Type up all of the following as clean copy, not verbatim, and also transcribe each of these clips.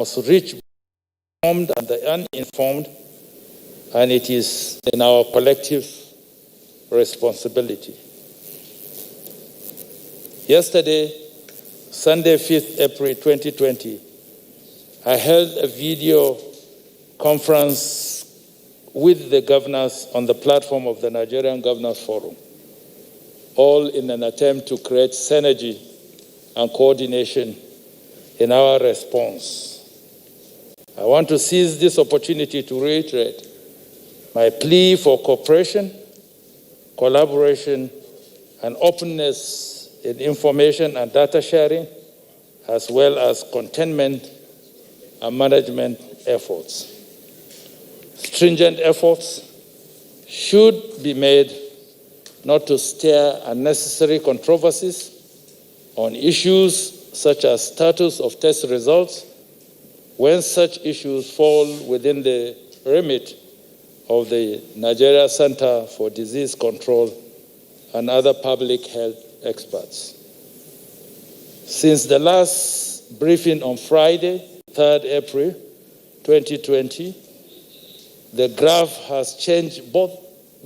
must reach the informed and the uninformed, and it is in our collective responsibility. Yesterday, Sunday, 5th April 2020, I held a video conference with the governors on the platform of the Nigerian Governors Forum, all in an attempt to create synergy and coordination in our response. I want to seize this opportunity to reiterate my plea for cooperation, collaboration, and openness in information and data sharing, as well as containment and management efforts. Stringent efforts should be made not to stir unnecessary controversies on issues such as status of test results when such issues fall within the remit of the Nigeria Center for Disease Control and other public health experts. Since the last briefing on Friday, 3rd April 2020, the graph has changed both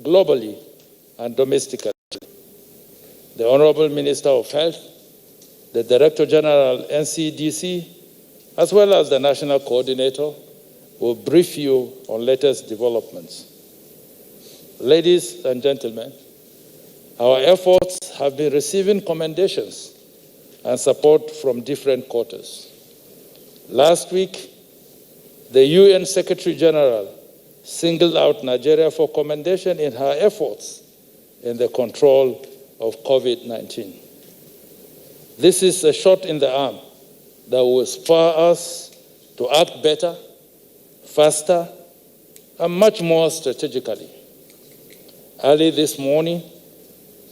globally and domestically. The Honorable Minister of Health, the Director General NCDC, as well as the National Coordinator, will brief you on latest developments. Ladies and gentlemen, our efforts have been receiving commendations and support from different quarters. Last week, the UN Secretary General singled out Nigeria for commendation in her efforts in the control of COVID-19. This is a shot in the arm that will inspire us to act better, faster, and much more strategically. Early this morning,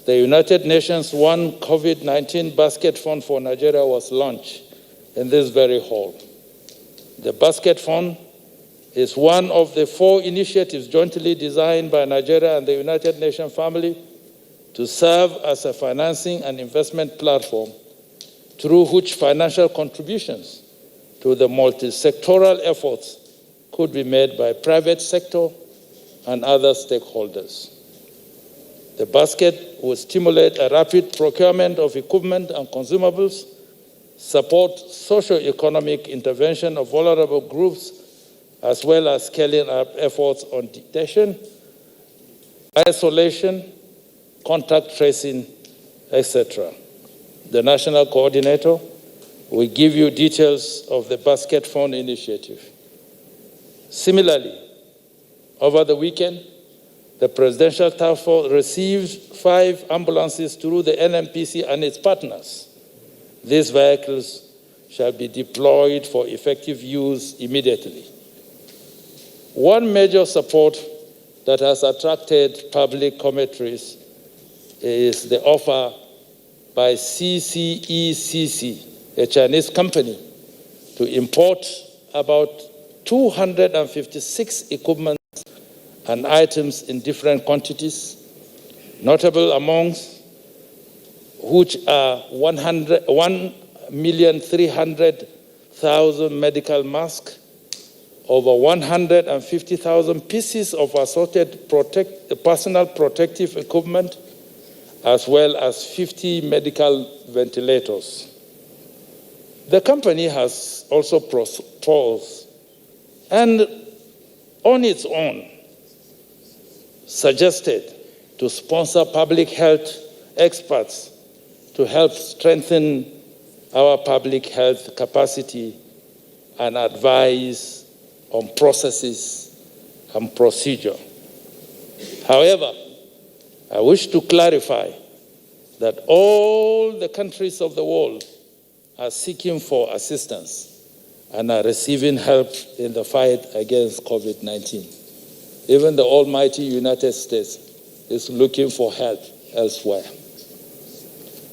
the United Nations One COVID-19 Basket Fund for Nigeria was launched in this very hall. The Basket Fund is one of the 4 initiatives jointly designed by Nigeria and the United Nations family to serve as a financing and investment platform through which financial contributions to the multi-sectoral efforts could be made by private sector and other stakeholders. The basket will stimulate a rapid procurement of equipment and consumables, support socio-economic intervention of vulnerable groups, as well as scaling up efforts on detection, isolation, contact tracing, etc. The National Coordinator will give you details of the Basket Fund initiative. Similarly, over the weekend, the Presidential Task Force received 5 ambulances through the NMPC and its partners. These vehicles shall be deployed for effective use immediately. One major support that has attracted public commentaries is the offer by CCECC, a Chinese company, to import about 256 equipment and items in different quantities, notable amongst which are 1,300,000 medical masks, over 150,000 pieces of assorted personal protective equipment, as well as 50 medical ventilators. The company has also proposed and on its own suggested to sponsor public health experts to help strengthen our public health capacity and advise on processes and procedure. However, I wish to clarify that all the countries of the world are seeking for assistance and are receiving help in the fight against COVID-19. Even the almighty United States is looking for help elsewhere.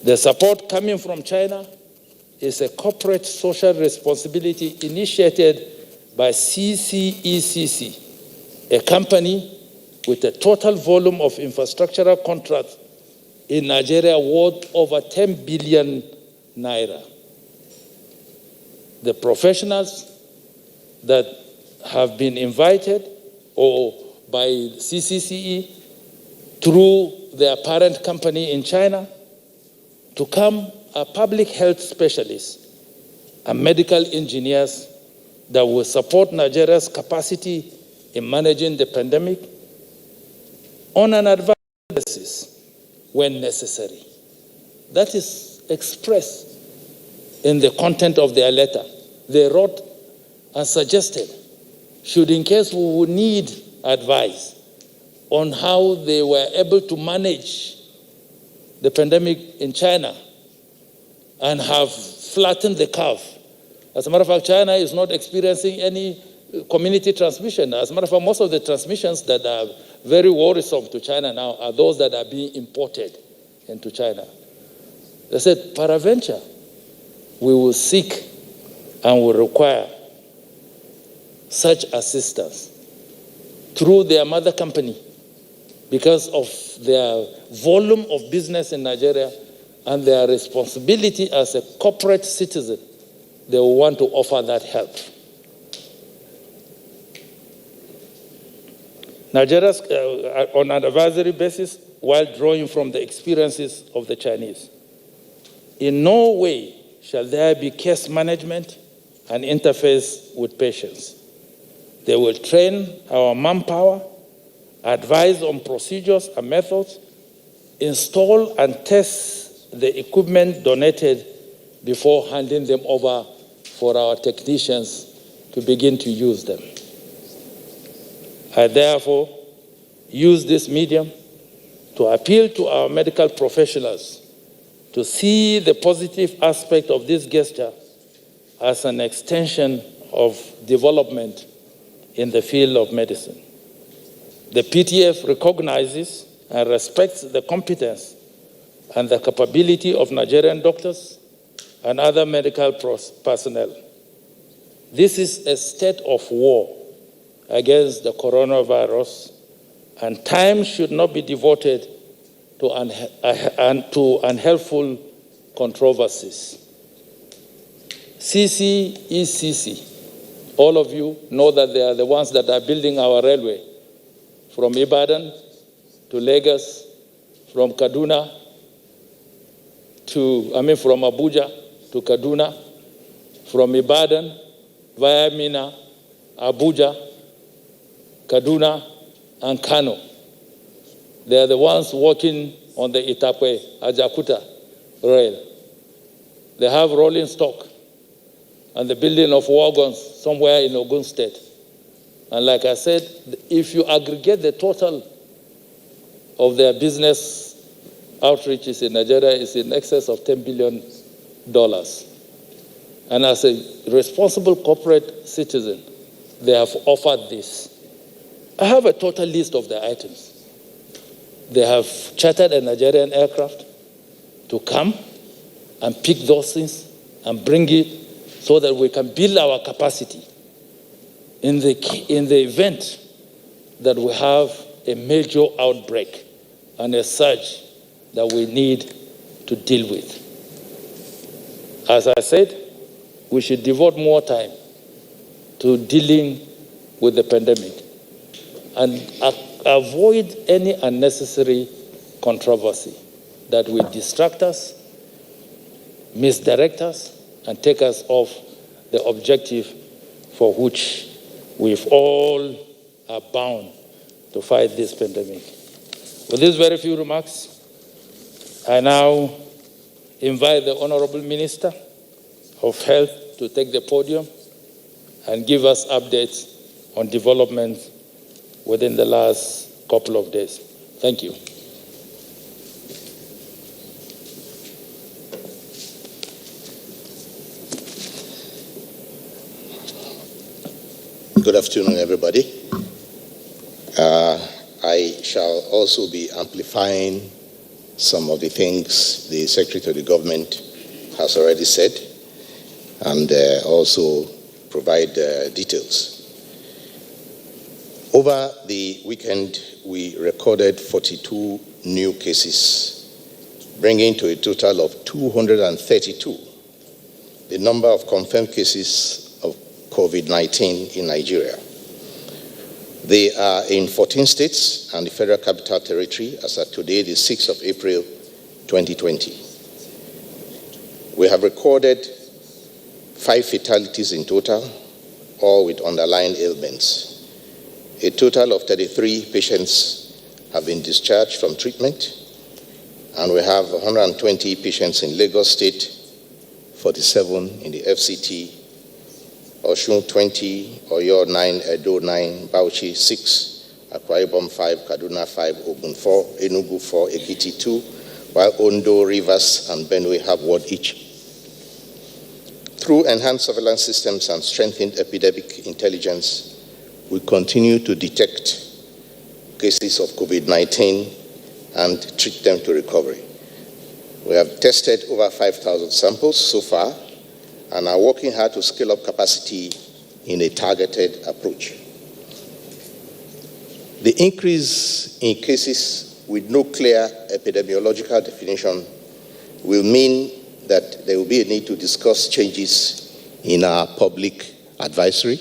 The support coming from China is a corporate social responsibility initiated by CCECC, a company with a total volume of infrastructural contracts in Nigeria worth over 10 billion naira. The professionals that have been invited or by CCCE through their parent company in China to come are public health specialists and medical engineers that will support Nigeria's capacity in managing the pandemic on an advanced basis when necessary. That is expressed in the content of their letter. They wrote and suggested, should in case we would need advice on how they were able to manage the pandemic in China and have flattened the curve. As a matter of fact, China is not experiencing any community transmission. As a matter of fact, most of the transmissions that are very worrisome to China now are those that are being imported into China. They said, peradventure, we will seek and will require such assistance through their mother company because of their volume of business in Nigeria and their responsibility as a corporate citizen. They will want to offer that help. Nigeria, on an advisory basis, while drawing from the experiences of the Chinese, in no way shall there be case management and interface with patients. They will train our manpower, advise on procedures and methods, install and test the equipment donated before handing them over for our technicians to begin to use them. I therefore use this medium to appeal to our medical professionals to see the positive aspect of this gesture as an extension of development in the field of medicine. The PTF recognizes and respects the competence and the capability of Nigerian doctors and other medical personnel. This is a state of war against the coronavirus, and time should not be devoted to unhelpful controversies. CCECC, all of you know that they are the ones that are building our railway from Ibadan to Lagos, from Kaduna from Abuja to Kaduna, from Ibadan via Mina, Abuja, Kaduna, and Kano. They are the ones working on the Itakwe-Ajakuta rail. They have rolling stock and the building of wagons somewhere in Ogun State. And like I said, if you aggregate the total of their business outreaches in Nigeria, is in excess of $10 billion. And as a responsible corporate citizen, they have offered this. I have a total list of the items. They have chartered a Nigerian aircraft to come and pick those things and bring it so that we can build our capacity in the event that we have a major outbreak and a surge that we need to deal with. As I said, we should devote more time to dealing with the pandemic and avoid any unnecessary controversy that will distract us, misdirect us, and take us off the objective for which we've all are bound to fight this pandemic. With these very few remarks, I now invite the Honorable Minister of Health to take the podium and give us updates on developments within the last couple of days. Thank you. Good afternoon, everybody. I shall also be amplifying some of the things the Secretary to the Government has already said, and also provide details. Over the weekend, we recorded 42 new cases, bringing to a total of 232 the number of confirmed cases of COVID-19 in Nigeria. They are in 14 states and the Federal Capital Territory as of today, the 6th of April, 2020. We have recorded 5 fatalities in total, all with underlying ailments. A total of 33 patients have been discharged from treatment, and we have 120 patients in Lagos State, 47 in the FCT, Osun 20, Oyo 9, Edo 9, Bauchi 6, Akwa Ibom 5, Kaduna 5, Ogun 4, Enugu 4, Ekiti 2, while Ondo, Rivers, and Benue have 1 each. Through enhanced surveillance systems and strengthened epidemic intelligence, we continue to detect cases of COVID-19 and treat them to recovery. We have tested over 5,000 samples so far and are working hard to scale up capacity in a targeted approach. The increase in cases with no clear epidemiological definition will mean that there will be a need to discuss changes in our public advisory.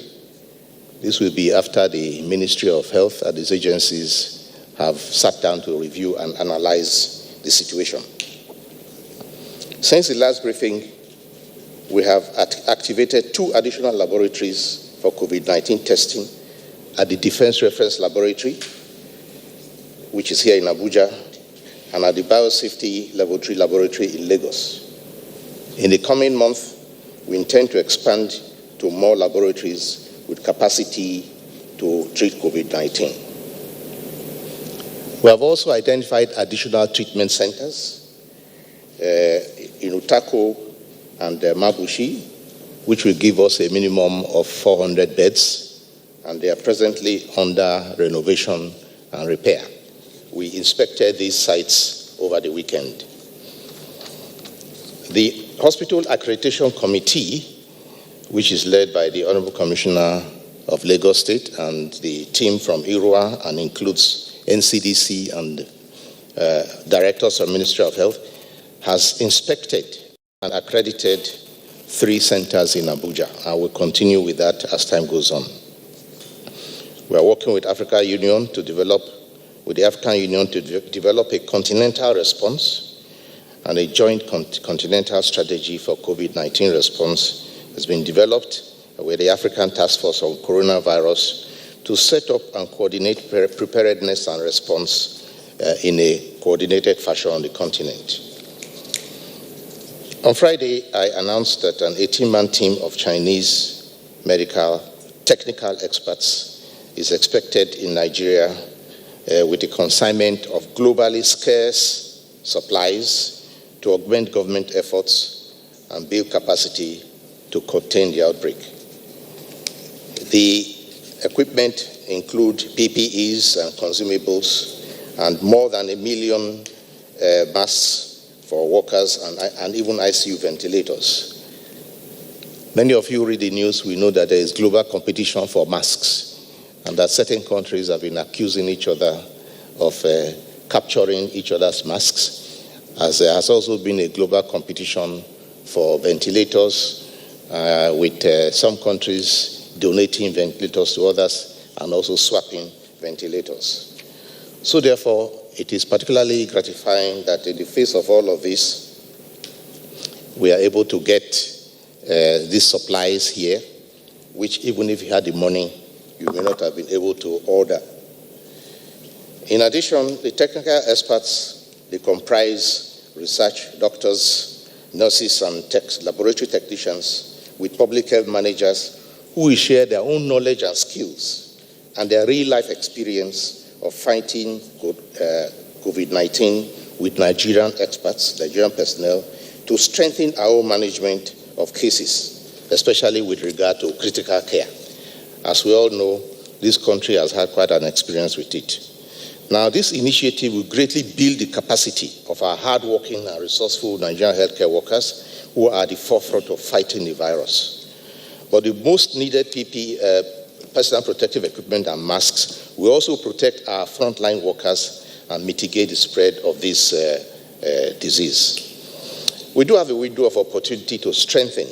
This will be after the Ministry of Health and its agencies have sat down to review and analyze the situation. Since the last briefing, we have activated 2 additional laboratories for COVID-19 testing at the Defense Reference Laboratory, which is here in Abuja, and at the Biosafety Level 3 Laboratory in Lagos. In the coming month, we intend to expand to more laboratories with capacity to treat COVID-19. We have also identified additional treatment centers in Utako and Mabushi, which will give us a minimum of 400 beds, and they are presently under renovation and repair. We inspected these sites over the weekend. The Hospital Accreditation Committee, which is led by the Honorable Commissioner of Lagos State and the team from IRWA and includes NCDC and directors of Ministerial of Health, has inspected and accredited 3 centers in Abuja, and will continue with that as time goes on. We are working with the African Union to develop a continental response, and a joint continental strategy for COVID-19 response has been developed with the African Task Force on Coronavirus to set up and coordinate preparedness and response in a coordinated fashion on the continent. On Friday, I announced that an 18-man team of Chinese medical technical experts is expected in Nigeria with the consignment of globally scarce supplies to augment government efforts and build capacity to contain the outbreak. The equipment include PPEs and consumables and more than 1 million masks for workers and even ICU ventilators. Many of you read the news, we know that there is global competition for masks and that certain countries have been accusing each other of capturing each other's masks, as there has also been a global competition for ventilators, with some countries donating ventilators to others and also swapping ventilators. So therefore, it is particularly gratifying that in the face of all of this, we are able to get these supplies here, which even if you had the money, you may not have been able to order. In addition, the technical experts, they comprise research doctors, nurses, and laboratory technicians with public health managers who will share their own knowledge and skills and their real-life experience of fighting COVID-19 with Nigerian experts, Nigerian personnel, to strengthen our own management of cases, especially with regard to critical care. As we all know, this country has had quite an experience with it. Now, this initiative will greatly build the capacity of our hardworking and resourceful Nigerian healthcare workers who are at the forefront of fighting the virus. But the most needed PPE, personal protective equipment and masks, will also protect our frontline workers and mitigate the spread of this disease. We do have a window of opportunity to strengthen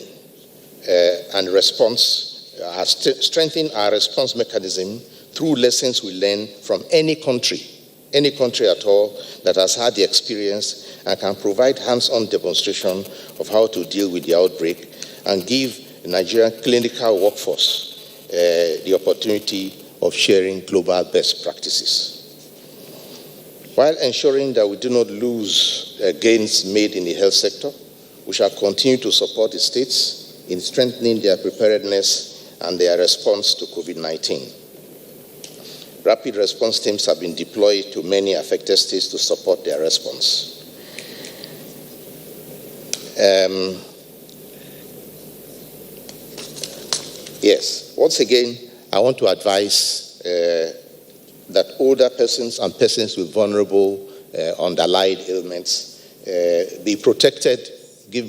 and response strengthen our response mechanism through lessons we learn from any country at all that has had the experience and can provide hands-on demonstration of how to deal with the outbreak and give the Nigerian clinical workforce the opportunity of sharing global best practices. While ensuring that we do not lose gains made in the health sector, we shall continue to support the states in strengthening their preparedness and their response to COVID-19. Rapid response teams have been deployed to many affected states to support their response. Yes, once again, I want to advise that older persons and persons with vulnerable underlying ailments be protected,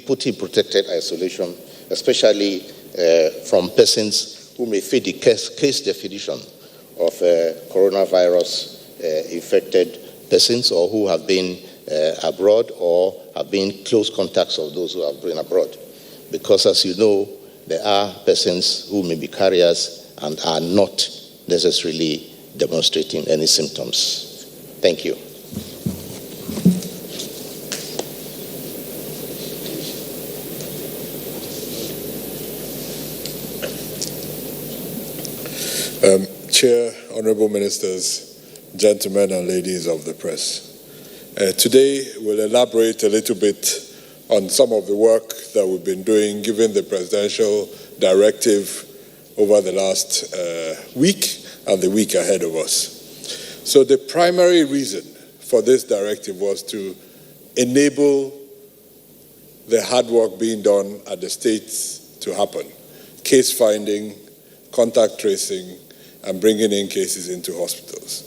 put in protected isolation, especially from persons who may fit the case definition of coronavirus infected persons or who have been abroad or have been close contacts of those who have been abroad. Because as you know, there are persons who may be carriers and are not necessarily demonstrating any symptoms. Thank you. Chair, honorable ministers, gentlemen and ladies of the press. Today we'll elaborate a little bit on some of the work that we've been doing given the presidential directive over the last week and the week ahead of us. So the primary reason for this directive was to enable the hard work being done at the states to happen. Case finding, contact tracing, and bringing in cases into hospitals.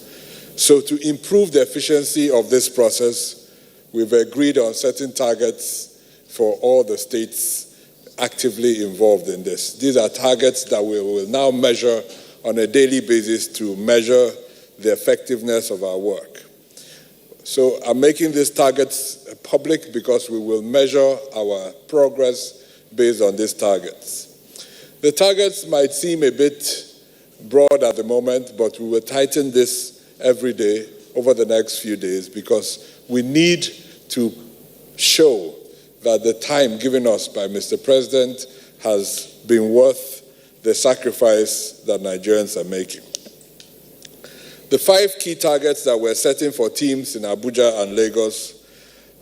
So to improve the efficiency of this process, we've agreed on certain targets for all the states actively involved in this. These are targets that we will now measure on a daily basis to measure the effectiveness of our work. So I'm making these targets public because we will measure our progress based on these targets. The targets might seem a bit broad at the moment, but we will tighten this every day over the next few days because we need to show that the time given us by Mr. President has been worth the sacrifice that Nigerians are making. The 5 key targets that we're setting for teams in Abuja and Lagos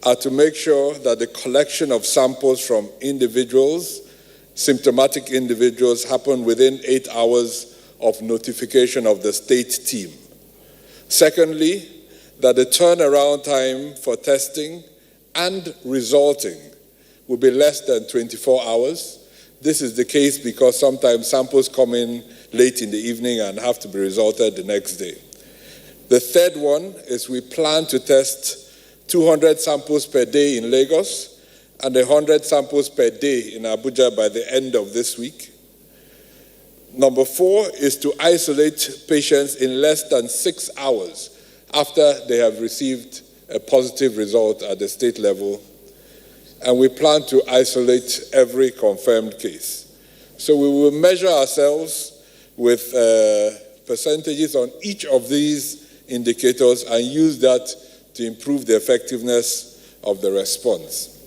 are to make sure that the collection of samples from individuals, symptomatic individuals, happen within 8 hours of notification of the state team. Secondly, that the turnaround time for testing and resulting will be less than 24 hours. This is the case because sometimes samples come in late in the evening and have to be resulted the next day. The third one is we plan to test 200 samples per day in Lagos and 100 samples per day in Abuja by the end of this week. Number 4 is to isolate patients in less than 6 hours after they have received a positive result at the state level. And we plan to isolate every confirmed case. So we will measure ourselves with percentages on each of these indicators and use that to improve the effectiveness of the response.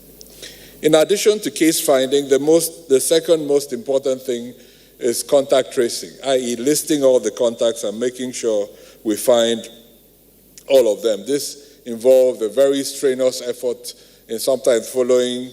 In addition to case finding, the second most important thing is contact tracing, i.e. listing all the contacts and making sure we find all of them. This involved a very strenuous effort in sometimes following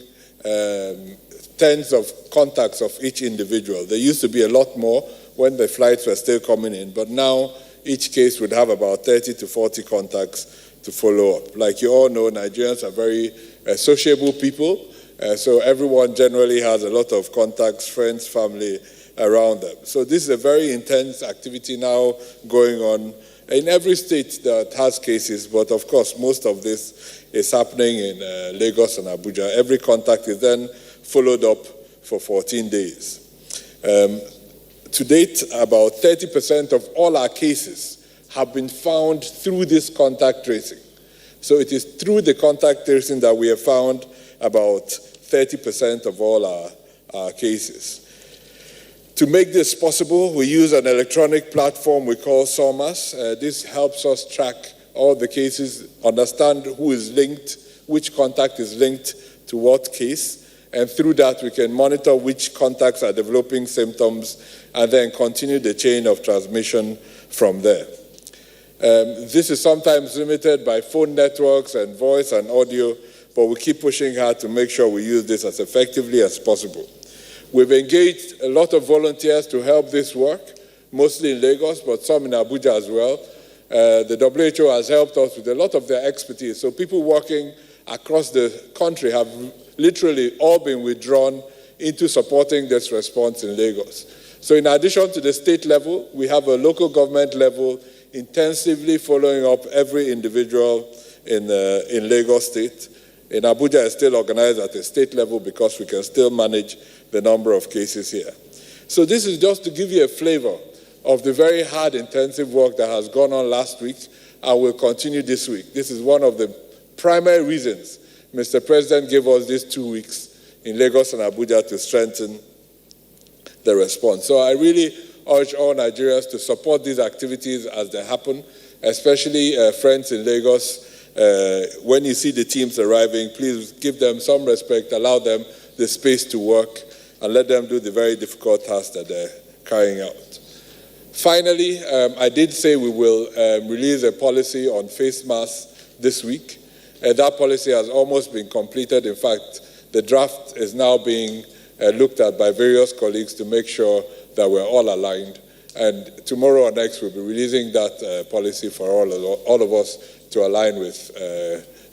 tens of contacts of each individual. There used to be a lot more when the flights were still coming in, but now each case would have about 30 to 40 contacts to follow up. Like you all know, Nigerians are very sociable people, so everyone generally has a lot of contacts, friends, family around them. So this is a very intense activity now going on in every state that has cases, but of course most of this is happening in Lagos and Abuja. Every contact is then followed up for 14 days. To date, about 30% of all our cases have been found through this contact tracing. So it is through the contact tracing that we have found about 30% of all our cases. To make this possible, we use an electronic platform we call SORMAS. This helps us track all the cases, understand who is linked, which contact is linked to what case, and through that we can monitor which contacts are developing symptoms and then continue the chain of transmission from there. This is sometimes limited by phone networks and voice and audio, but we keep pushing hard to make sure we use this as effectively as possible. We've engaged a lot of volunteers to help this work, mostly in Lagos, but some in Abuja as well. The WHO has helped us with a lot of their expertise. So people working across the country have literally all been withdrawn into supporting this response in Lagos. So in addition to the state level, we have a local government level intensively following up every individual in Lagos State. In Abuja, it's still organized at a state level because we can still manage the number of cases here. So this is just to give you a flavor of the very hard, intensive work that has gone on last week and will continue this week. This is one of the primary reasons Mr. President gave us these 2 weeks in Lagos and Abuja to strengthen the response. So I really urge all Nigerians to support these activities as they happen, especially friends in Lagos. When you see the teams arriving, please give them some respect, allow them the space to work, and let them do the very difficult task that they're carrying out. Finally, I did say we will release a policy on face masks this week. That policy has almost been completed. In fact, the draft is now being looked at by various colleagues to make sure that we're all aligned. And tomorrow or next, we'll be releasing that policy for all of us to align with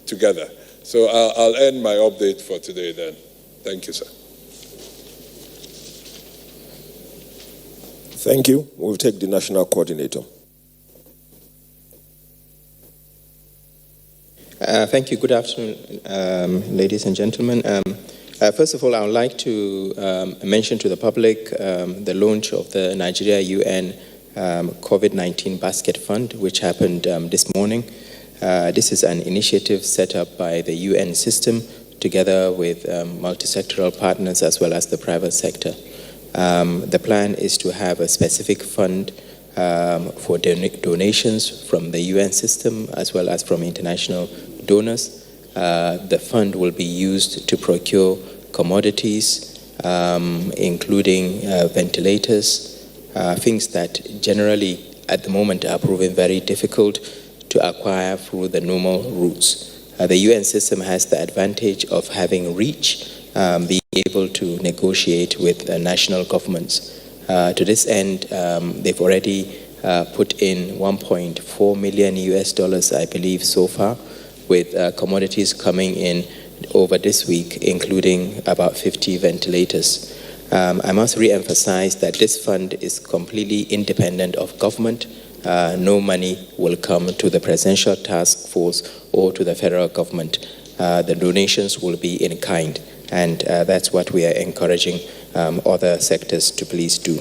together. So I'll end my update for today then. Thank you, sir. Thank you. We'll take the national coordinator. Thank you. Good afternoon, ladies and gentlemen. First of all, I would like to mention to the public the launch of the Nigeria UN Covid-19 Basket Fund, which happened this morning. This is an initiative set up by the UN system together with multi-sectoral partners as well as the private sector. The plan is to have a specific fund for donations from the UN system as well as from international donors. The fund will be used to procure commodities, including ventilators, things that generally at the moment are proving very difficult to acquire through the normal routes. The UN system has the advantage of having reach, being able to negotiate with national governments. To this end, they've already put in $1.4 million, I believe, so far, with commodities coming in over this week, including about 50 ventilators. I must re-emphasize that this fund is completely independent of government. No money will come to the Presidential Task Force or to the federal government. The donations will be in kind, and that's what we are encouraging other sectors to please do.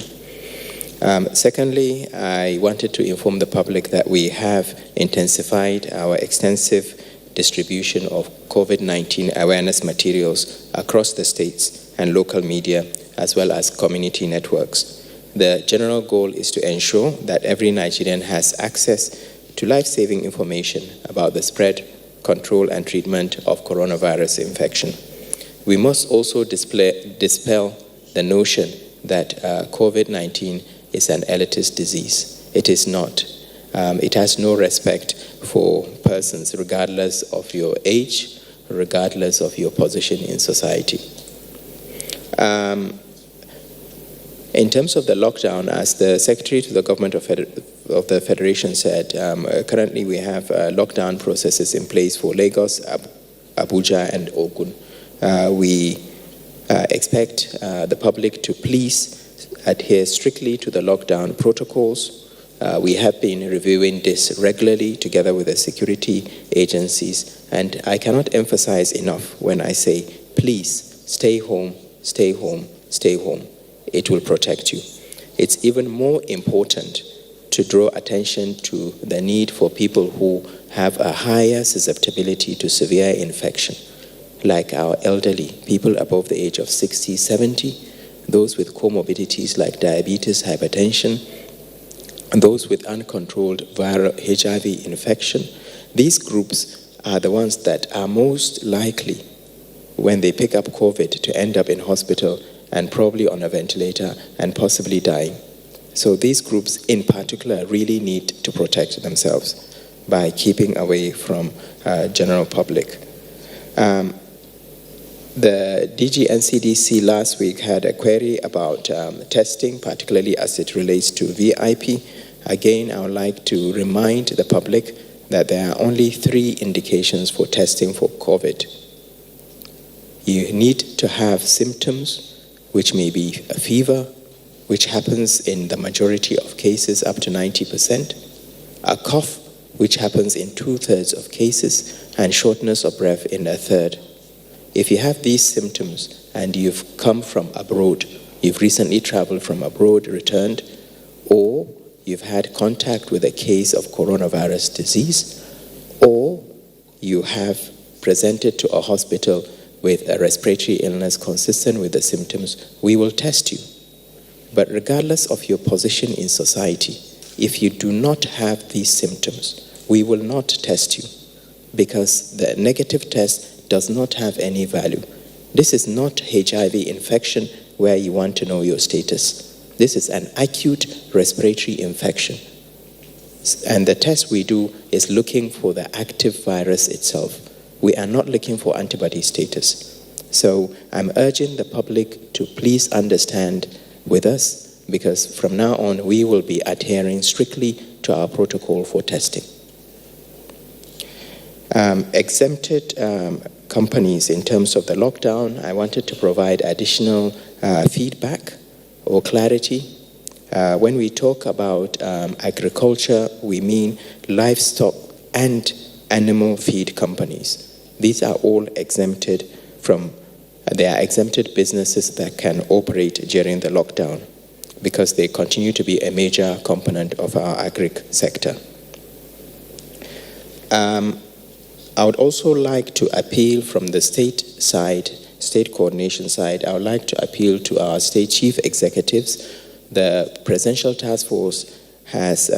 Secondly, I wanted to inform the public that we have intensified our extensive distribution of COVID-19 awareness materials across the states and local media, as well as community networks. The general goal is to ensure that every Nigerian has access to life-saving information about the spread, control, and treatment of coronavirus infection. We must also dispel the notion that COVID-19 is an elitist disease. It is not. It has no respect for persons, regardless of your age, regardless of your position in society. In terms of the lockdown, as the Secretary to the Government of the Federation said, currently we have lockdown processes in place for Lagos, Abuja, and Ogun. We expect the public to please adhere strictly to the lockdown protocols. We have been reviewing this regularly together with the security agencies, and I cannot emphasize enough when I say, please stay home, stay home, stay home. It will protect you. It's even more important to draw attention to the need for people who have a higher susceptibility to severe infection, like our elderly, people above the age of 60, 70, those with comorbidities like diabetes, hypertension, and those with uncontrolled viral HIV infection. These groups are the ones that are most likely, when they pick up COVID, to end up in hospital and probably on a ventilator and possibly dying. So these groups in particular really need to protect themselves by keeping away from general public. The DG NCDC last week had a query about testing, particularly as it relates to VIP. Again, I would like to remind the public that there are only 3 indications for testing for COVID. You need to have symptoms, which may be a fever, which happens in the majority of cases, up to 90%, a cough, which happens in 2/3 of cases, and shortness of breath in 1/3. If you have these symptoms and you've come from abroad, you've recently traveled from abroad, returned, or you've had contact with a case of coronavirus disease, or you have presented to a hospital with a respiratory illness consistent with the symptoms, we will test you. But regardless of your position in society, if you do not have these symptoms, we will not test you, because the negative test does not have any value. This is not HIV infection where you want to know your status. This is an acute respiratory infection. And the test we do is looking for the active virus itself. We are not looking for antibody status. So I'm urging the public to please understand with us, because from now on we will be adhering strictly to our protocol for testing. Exempted companies in terms of the lockdown, I wanted to provide additional feedback or clarity. When we talk about agriculture, we mean livestock and animal feed companies. These are all exempted they are exempted businesses that can operate during the lockdown, because they continue to be a major component of our agric sector. I would also like to appeal from the state coordination side, I would like to appeal to our state chief executives. The Presidential Task Force has,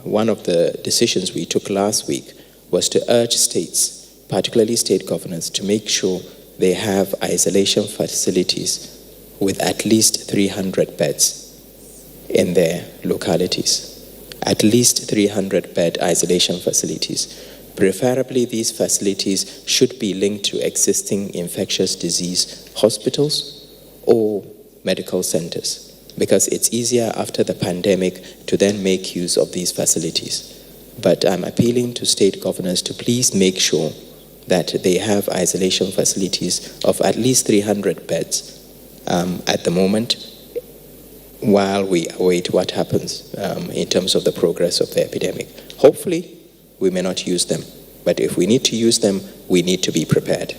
one of the decisions we took last week was to urge states, particularly state governors, to make sure they have isolation facilities with at least 300 beds in their localities. At least 300 bed isolation facilities. Preferably, these facilities should be linked to existing infectious disease hospitals or medical centers, because it's easier after the pandemic to then make use of these facilities. But I'm appealing to state governors to please make sure that they have isolation facilities of at least 300 beds at the moment, while we await what happens in terms of the progress of the epidemic. Hopefully, we may not use them, but if we need to use them, we need to be prepared.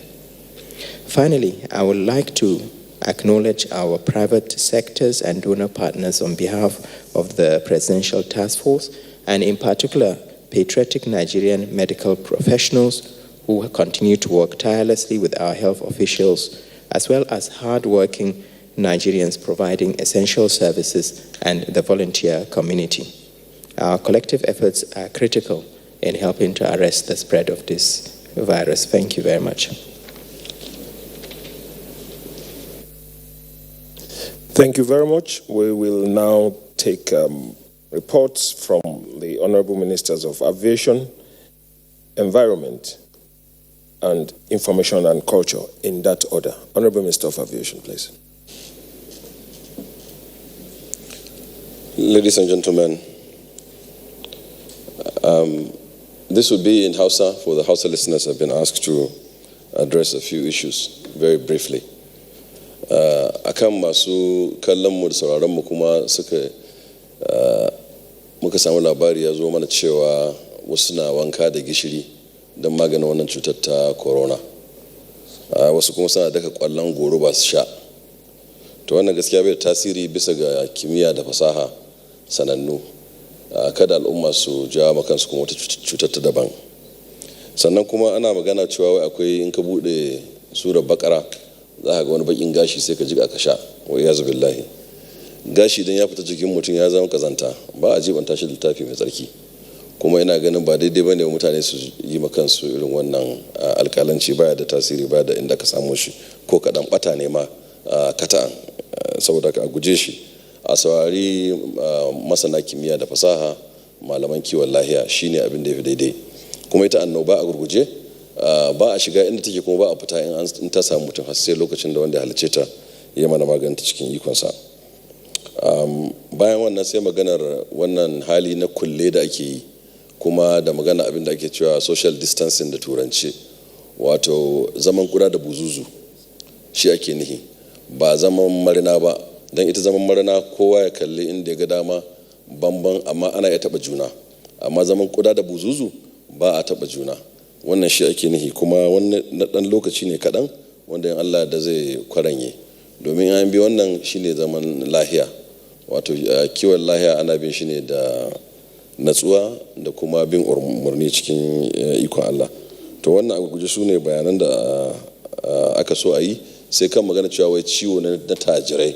Finally, I would like to acknowledge our private sectors and donor partners on behalf of the Presidential Task Force, and in particular, patriotic Nigerian medical professionals who continue to work tirelessly with our health officials, as well as hard-working Nigerians providing essential services and the volunteer community. Our collective efforts are critical in helping to arrest the spread of this virus. Thank you very much. Thank you very much. We will now take reports from the Honorable Ministers of Aviation, Environment, and Information and Culture, in that order. Honorable Minister of Aviation, please. Ladies and gentlemen, this will be in Hausa. For the Hausa listeners, I've been asked to address a few issues very briefly. Akan masu kallon mu da sauraron mu kuma muka samu labari ya zo mana cewa wasu na wanka da gishiri don maganin wannan cutar ta corona. Wasu kuma suna daka kwallon goro ba su sha. To wannan gaskiya bai tasiri bisa ga kimiyya da fasaha sanannu. Kada al'umma su ja makansu kuma wata cutar ta daban. Sannan kuma ana magana cewa wai akwai in ka bude surar Bakara za ka ga wani bakin gashi sai ka jiga ka sha wai ya zubillahi. Gashi idan ya fita jikin mutum ya zama kazanta, ba a jibanta shi littafi mai tsarki. Kuma ina ganin ba daidai bane mutane su yi ma kansu irin wannan alƙalanci, baya da tasiri, baya da inda ka samu shi, ko kaɗan ɓata ne ma kata'an. Saboda ka guje shi, a saurari masana kimiyya da fasaha, malaman kiwon lahiya, shine abin da ya fi daidai. Kuma ita annoba a gurguje ba a shiga inda take, kuma ba a fita in ta samu mutum har sai lokacin da wanda ya halice ta ya mana maganta cikin ikonsa. Bayan wannan sai maganar wannan hali na kulle da ake yi, kuma da magana abin da ake cewa social distancing da turanci, wato zaman kuda da buzuzu, shi ake nihi, ba zaman marina ba. Don ita zaman marina kowa ya kalli inda ya ga dama banban, amma ana iya taɓa juna. Amma zaman kuda da buzuzu ba a taɓa juna, wannan shi ake nihi. Kuma wannan na ɗan lokaci ne kaɗan wanda in Allah da zai kwaranye, domin an bi wannan shine zaman lahiya. Wato kiwon lahiya ana bin shi ne da natsuwa da kuma bin umarni cikin ikon Allah. To wannan a guje su ne bayanan da aka so a yi. Sai kan magana cewa wai ciwo na tajirai,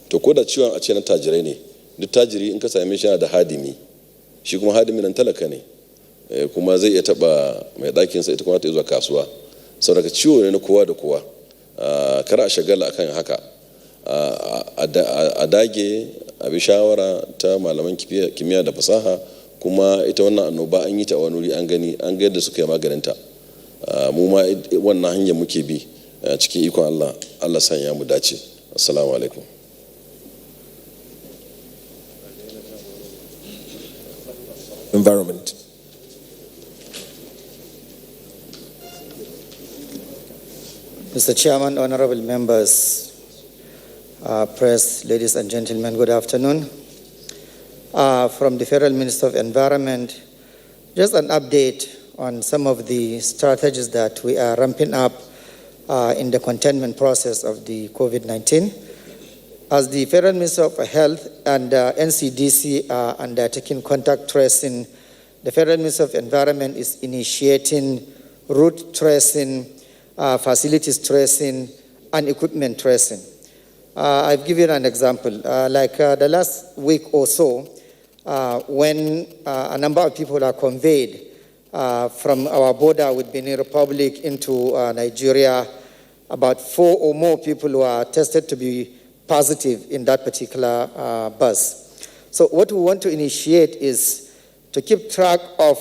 to ko da ciwon a ce na tajirai ne, duk tajiri in ka same shi yana da hadimi, shi kuma hadimi nan talaka ne, kuma zai iya taba mai ɗakinsa, ita kuma ta zuwa kasuwa. Saboda ciwo ne na kowa da kowa. Kar a shagala akan haka, a dage a bi shawara ta malaman kimiyya da fasaha. Kuma ita wannan annoba an yi ta wani wuri, an gani, an ga yadda suka yi maganinta. Mu ma wannan hanyar muke bi cikin ikon Allah. Allah sanya mu dace. Assalamu alaikum. Environment. Mr. Chairman, honorable members, press, ladies and gentlemen, good afternoon. From the Federal Minister of Environment, just an update on some of the strategies that we are ramping up in the containment process of the COVID-19. As the Federal Minister of Health and NCDC are undertaking contact tracing, the Federal Minister of Environment is initiating route tracing, facilities tracing, and equipment tracing. I've given an example. Like the last week or so, when a number of people are conveyed from our border with Benin Republic into Nigeria, about 4 or more people were tested to be positive in that particular bus. So what we want to initiate is to keep track of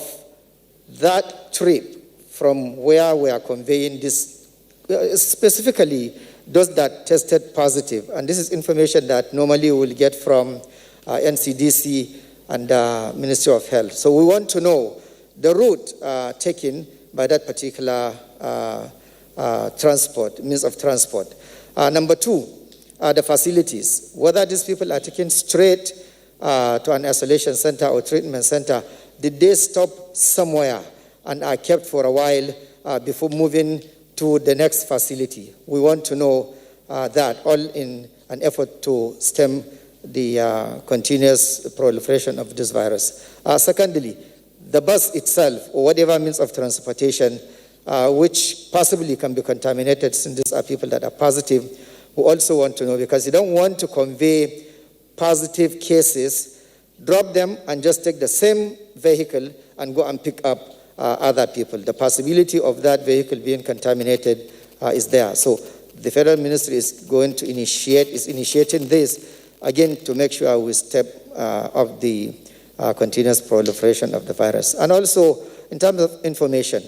that trip from where we are conveying this, specifically those that tested positive. And this is information that normally we will get from NCDC and Ministry of Health. So we want to know the route taken by that particular means of transport. Number 2, the facilities, whether these people are taken straight to an isolation center or treatment center. Did they stop somewhere and are kept for a while before moving to the next facility? We want to know that, all in an effort to stem the continuous proliferation of this virus. Secondly, the bus itself, or whatever means of transportation, which possibly can be contaminated, since these are people that are positive, we also want to know, because you don't want to convey positive cases, drop them and just take the same vehicle and go and pick up other people. The possibility of that vehicle being contaminated is there. So the Federal Ministry is initiating this, again, to make sure we step off the continuous proliferation of the virus. And also, in terms of information,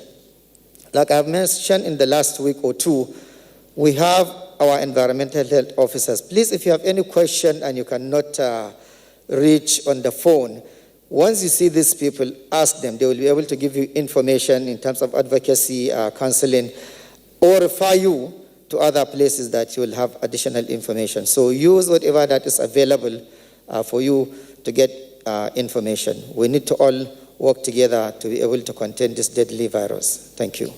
like I've mentioned in the last week or two, we have our environmental health officers. Please, if you have any question and you cannot reach on the phone, once you see these people, ask them. They will be able to give you information in terms of advocacy, counseling, or refer you to other places that you will have additional information. So use whatever that is available for you to get information. We need to all work together to be able to contain this deadly virus. Thank you.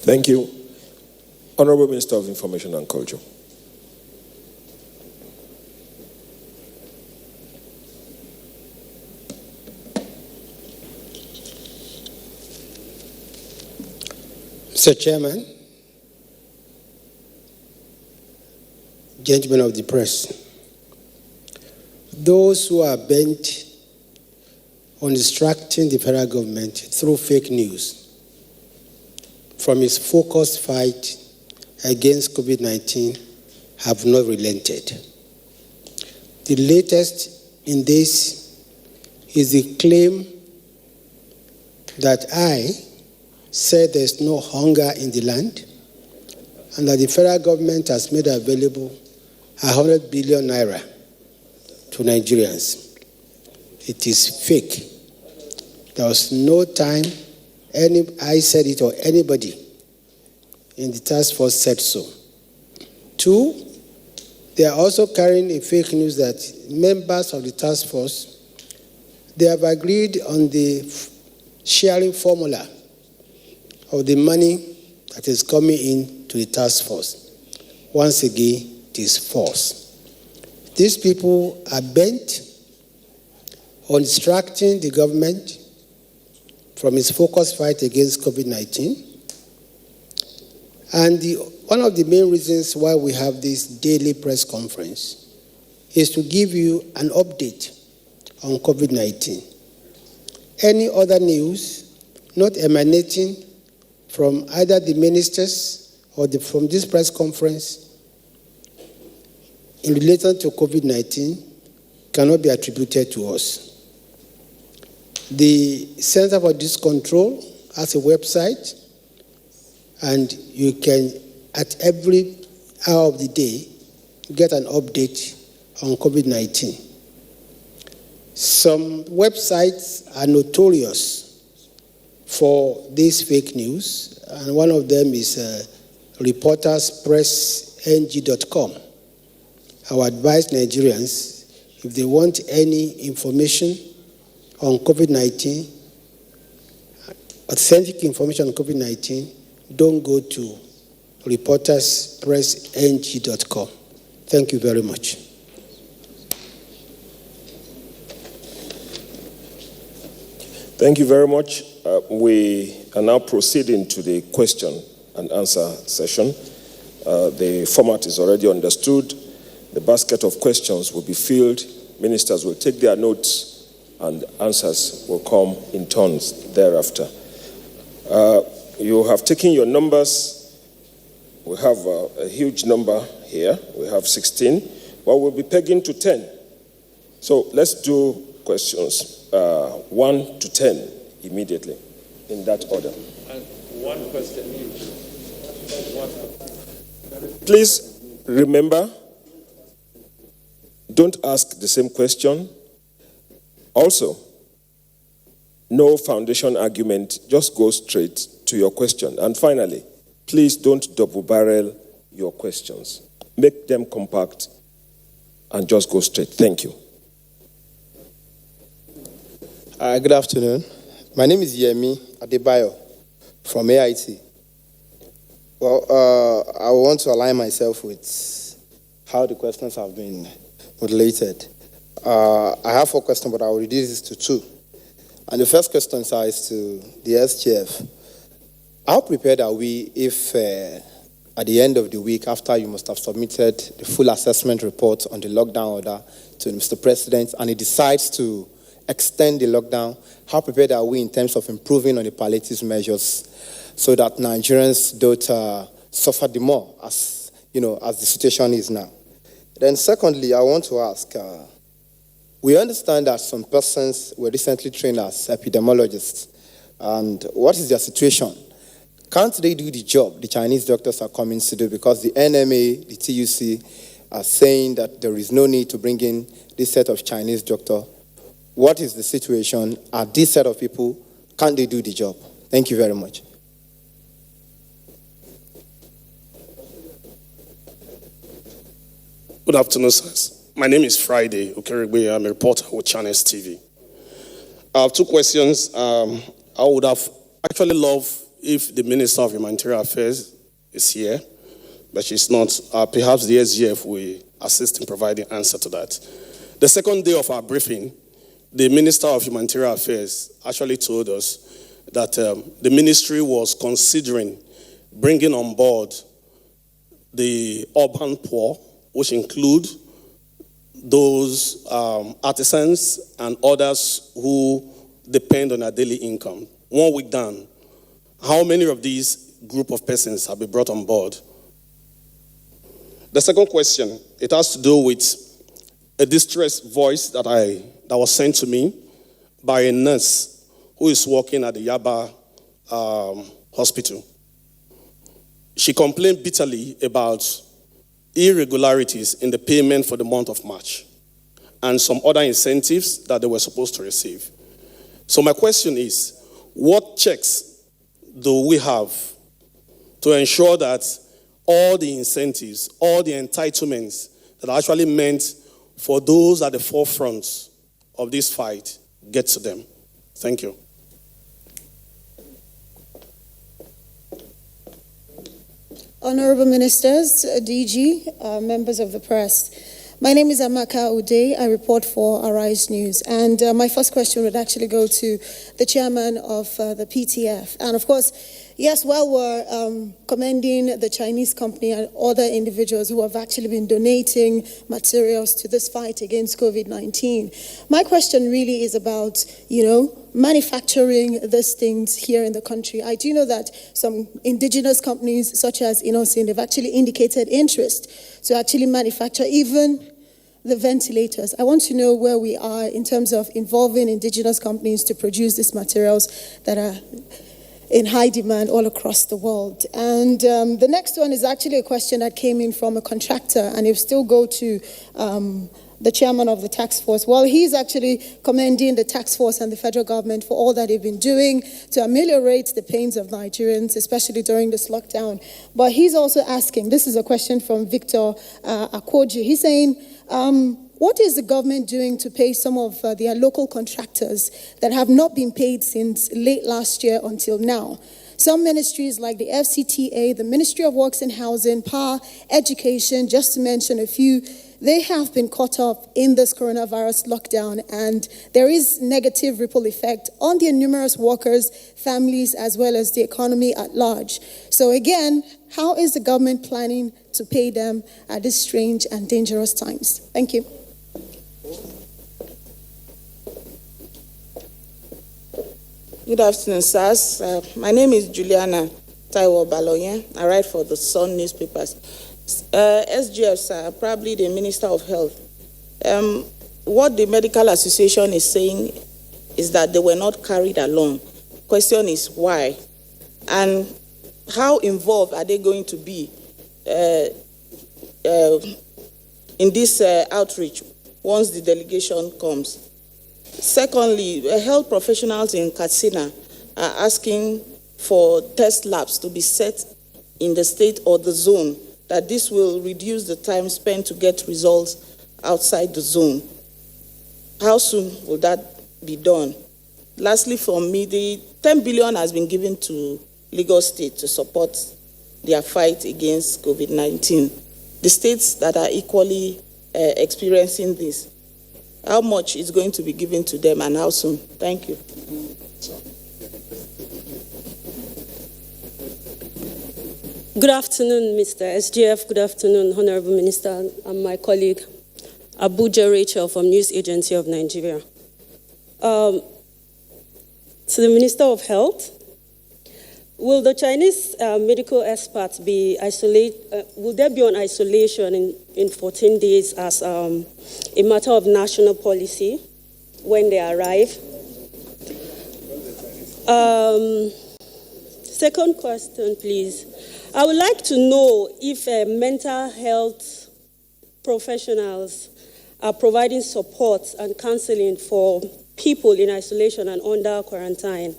Thank you. Honorable Minister of Information and Culture. Mr. Chairman, gentlemen of the press, those who are bent on distracting the federal government through fake news from its focused fight against COVID-19 have not relented. The latest in this is the claim that I said there's no hunger in the land and that the federal government has made available 100 billion naira to Nigerians. It is fake. There was no time I said it or anybody in the task force said so. Two, they are also carrying a fake news that members of the task force, they have agreed on the sharing formula of the money that is coming in to the task force. Once again, it is false. These people are bent on distracting the government from its focused fight against COVID-19. And one of the main reasons why we have this daily press conference is to give you an update on COVID-19. Any other news not emanating from either the ministers or from this press conference in relation to COVID-19 cannot be attributed to us. The Center for Disease Control has a website, and you can, at every hour of the day, get an update on COVID-19. Some websites are notorious for this fake news, and one of them is reporterspressng.com. I would advise Nigerians, if they want any information on COVID-19, authentic information on COVID-19, don't go to reporterspressng.com. Thank you very much. Thank you very much. We are now proceeding to the question and answer session. The format is already understood. The basket of questions will be filled. Ministers will take their notes, and answers will come in turns thereafter. You have taken your numbers. We have a huge number here. We have 16, but we'll be pegging to 10. So let's do questions 1 to 10 immediately, in that order. And one question each. Please remember, don't ask the same question. Also, no foundation argument, just go straight to your question. And finally, please don't double barrel your questions. Make them compact and just go straight. Thank you. Good afternoon. My name is Yemi Adebayo from AIT. Well, I want to align myself with how the questions have been moderated. I have 4 questions, but I will reduce this to 2. And the first question, sir, is to the SGF. How prepared are we if at the end of the week, after you must have submitted the full assessment report on the lockdown order to Mr. President, and he decides to extend the lockdown, how prepared are we in terms of improving on the palliative measures so that Nigerians don't suffer the more as the situation is now? Then secondly, I want to ask, we understand that some persons were recently trained as epidemiologists. And what is their situation? Can't they do the job the Chinese doctors are coming to do, because the NMA, the TUC are saying that there is no need to bring in this set of Chinese doctors? What is the situation? Are this set of people, can't they do the job? Thank you very much. Good afternoon, sirs. My name is Friday Okerigbe. I'm a reporter with Channels TV. I have 2 questions. I would have actually loved if the Minister of Humanitarian Affairs is here, but she's not. Perhaps the SGF will assist in providing answer to that. The second day of our briefing, the Minister of Humanitarian Affairs actually told us that the ministry was considering bringing on board the urban poor, which include those artisans and others who depend on their daily income. 1 week down, how many of these group of persons have been brought on board? The second question, it has to do with a distress voice that was sent to me by a nurse who is working at the Yaba hospital. She complained bitterly about irregularities in the payment for the month of March and some other incentives that they were supposed to receive. So my question is, what checks do we have to ensure that all the incentives, all the entitlements that are actually meant for those at the forefront of this fight get to them? Thank you. Honorable Ministers, DG, members of the press. My name is Amaka Ude. I report for Arise News. And my first question would actually go to the chairman of the PTF. And of course, yes, while we're commending the Chinese company and other individuals who have actually been donating materials to this fight against COVID-19, my question really is about, manufacturing these things here in the country. I do know that some indigenous companies, such as Inosin, they've actually indicated interest to actually manufacture even the ventilators. I want to know where we are in terms of involving indigenous companies to produce these materials that are in high demand all across the world. And the next one is actually a question that came in from a contractor, and it still go to the chairman of the task force. Well, he's actually commending the task force and the federal government for all that they've been doing to ameliorate the pains of Nigerians, especially during this lockdown. But he's also asking, this is a question from Victor Akwoji. He's saying, what is the government doing to pay some of their local contractors that have not been paid since late last year until now? Some ministries like the FCTA, the Ministry of Works and Housing, Power, Education, just to mention a few, they have been caught up in this coronavirus lockdown, and there is negative ripple effect on their numerous workers, families, as well as the economy at large. So again, how is the government planning to pay them at these strange and dangerous times? Thank you. Good afternoon, sirs. My name is Juliana Taiwo Baloyen. I write for the Sun newspapers. SGF, sir, probably the Minister of Health. What the Medical Association is saying is that they were not carried along. Question is why? And how involved are they going to be in this outreach once the delegation comes? Secondly, health professionals in Katsina are asking for test labs to be set in the state or the zone, that this will reduce the time spent to get results outside the zone. How soon will that be done? Lastly, from me, the 10 billion has been given to Lagos State to support their fight against COVID-19. The states that are equally experiencing this, how much is going to be given to them and how soon? Thank you. Good afternoon, Mr. SGF. Good afternoon, Honorable Minister, and my colleague, Abuja Rachel from News Agency of Nigeria. To the Minister of Health, will the Chinese medical experts be isolated? Will they be on isolation in 14 days as a matter of national policy when they arrive? Second question, please. I would like to know if mental health professionals are providing support and counseling for people in isolation and under quarantine.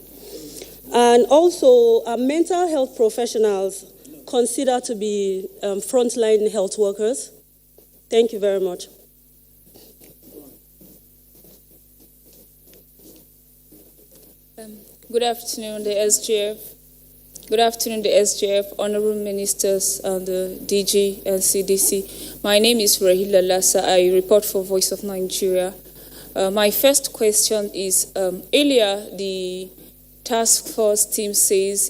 And also, are mental health professionals considered to be frontline health workers? Thank you very much. Good afternoon, the SGF. Good afternoon, the SGF, Honorable Ministers, and the DG and CDC. My name is Rahila Lassa. I report for Voice of Nigeria. My first question is, earlier the task force team says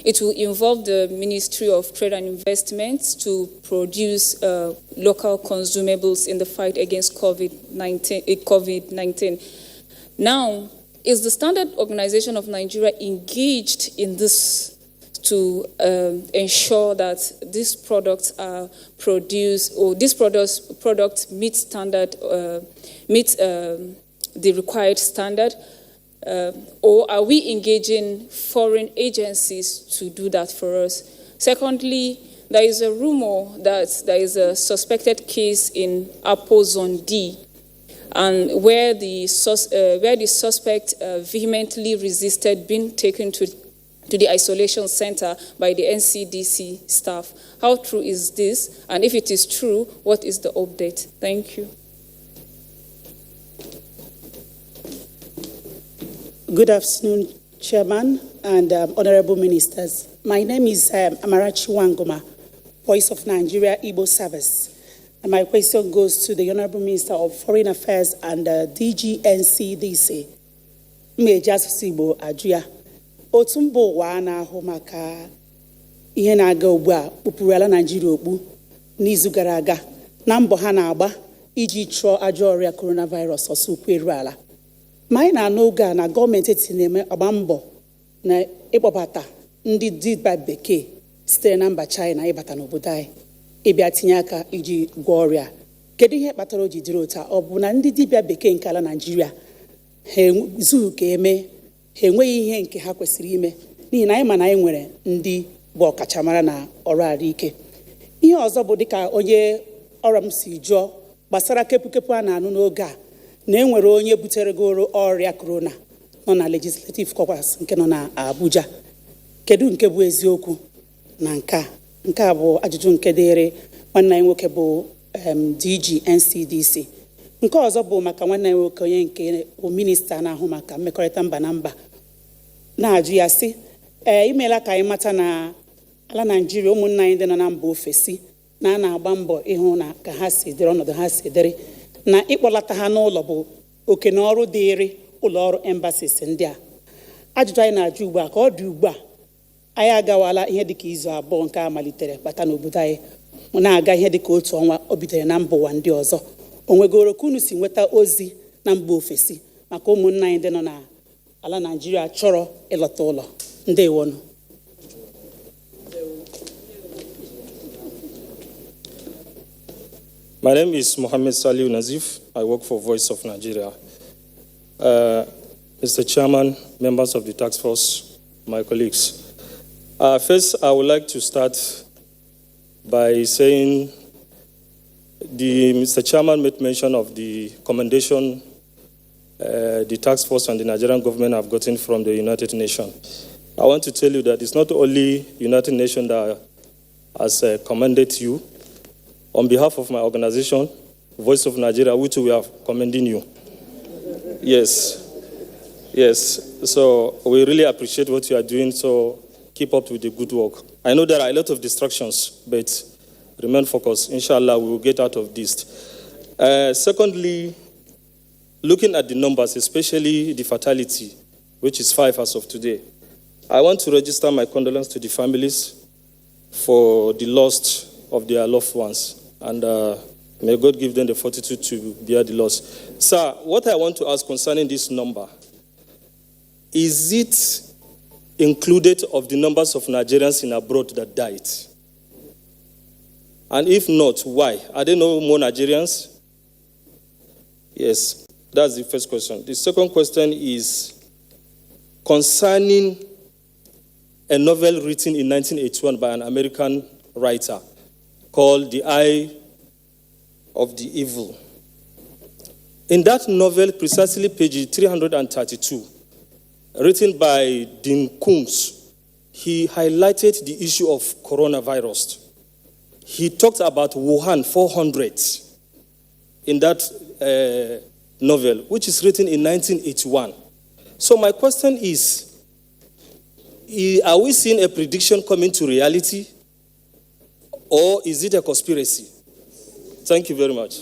It will involve the Ministry of Trade and Investment to produce local consumables in the fight against COVID-19. Now, is the Standard Organization of Nigeria engaged in this to ensure that these products are produced, or these products meet standard, meet the required standard, or are we engaging foreign agencies to do that for us? Secondly, there is a rumor that there is a suspected case in Apo Zone D, and where the suspect vehemently resisted being taken to the isolation center by the NCDC staff. How true is this? And if it is true, what is the update? Thank you. Good afternoon, Chairman and Honorable Ministers. My name is Amarachi Wangoma, Voice of Nigeria, Igbo Service. And my question goes to the Honorable Minister of Foreign Affairs and DG NCDC, Mejasibo Abuja. Otumbo ụwa na-ahụ maka ihe na-aga ugbu a kpụpụrụ ala Naịjirịa okpu n'izu gara aga na mbọ ha na-agba iji chụọ ajọ ọrịa coronavirus ọsọ ukwu eru ala. Ma anyị na-anụ oge a na gọọmenti etiti na-eme agba mbọ na ịkpọbata ndị dibịa bekee sitere na mba China ịbata n'obodo anyị ịbịa tinye aka iji gwọọ ọrịa. Kedu ihe kpatara o ji dịrị otu a? Ọ bụ na ndị dibịa bekee nke ala Naịjirịa ha ezughị ka eme, ha enweghị ihe nke ha kwesịrị ime, n'ihi na anyị ma na anyị nwere ndị bụ ọkachamara na ọrụ ahụike. Ihe ọzọ bụ dịka onye ọrụ m si jụọ gbasara kepụkepụ a na-anụ n'oge a na enwere onye butere goro ọrịa corona nọ na legislative caucus nke nọ na Abuja. Kedu nke bụ eziokwu na nke a bụ ajụjụ nke dịịrị nwanne anyị nwoke bụ DG NCDC. Nke ọzọ bụ maka nwanne anyị nwoke onye nke bụ minista na-ahụ maka mmekọrịta mba na mba, na-ajụ ya sị imeela ka anyị mata na ala Naịjirịa ụmụnna anyị dị nọ na mba ofesi na a na-agba mbọ ịhụ na ka ha si dịrị ọnọdụ ha si dịrị, na ịkpọlata ha n'ụlọ bụ oke na ọrụ dịịrị ụlọ ọrụ embassies ndị a. Ajụjụ anyị na-ajụ ugbu a ka ọ dị ugbu a anyị agawala ihe dịka izu abụọ nke a malitere bata n'obodo anyị, na-aga ihe dịka otu ọnwa o bidoro na mba ụwa ndị ọzọ. O nwegoro ka unu si nweta ozi na mba ofesi maka ụmụnna anyị ndị nọ na ala Naịjirịa chọrọ ịlọta ụlọ? Ndewonu. My name is Mohammed Saliu Nazif. I work for Voice of Nigeria. Mr. Chairman, members of the task force, my colleagues. First, I would like to start by saying Mr. Chairman made mention of the commendation the task force and the Nigerian government have gotten from the United Nations. I want to tell you that it's not only United Nations that has commended you. On behalf of my organization, Voice of Nigeria, which we are commending you. Yes. So we really appreciate what you are doing, so keep up with the good work. I know there are a lot of distractions, but remain focused. Inshallah, we will get out of this. Secondly, looking at the numbers, especially the fatality, which is 5 as of today, I want to register my condolences to the families for the loss of their loved ones. And may God give them the fortitude to bear the loss. Sir, what I want to ask concerning this number, is it included of the numbers of Nigerians in abroad that died? And if not, why? Are there no more Nigerians? Yes, that's the first question. The second question is concerning a novel written in 1981 by an American writer called The Eye of the Evil. In that novel, precisely page 332, written by Dean Koontz, he highlighted the issue of coronavirus. He talked about Wuhan 400 in that novel, which is written in 1981. So my question is, are we seeing a prediction coming to reality? Or is it a conspiracy? Thank you very much.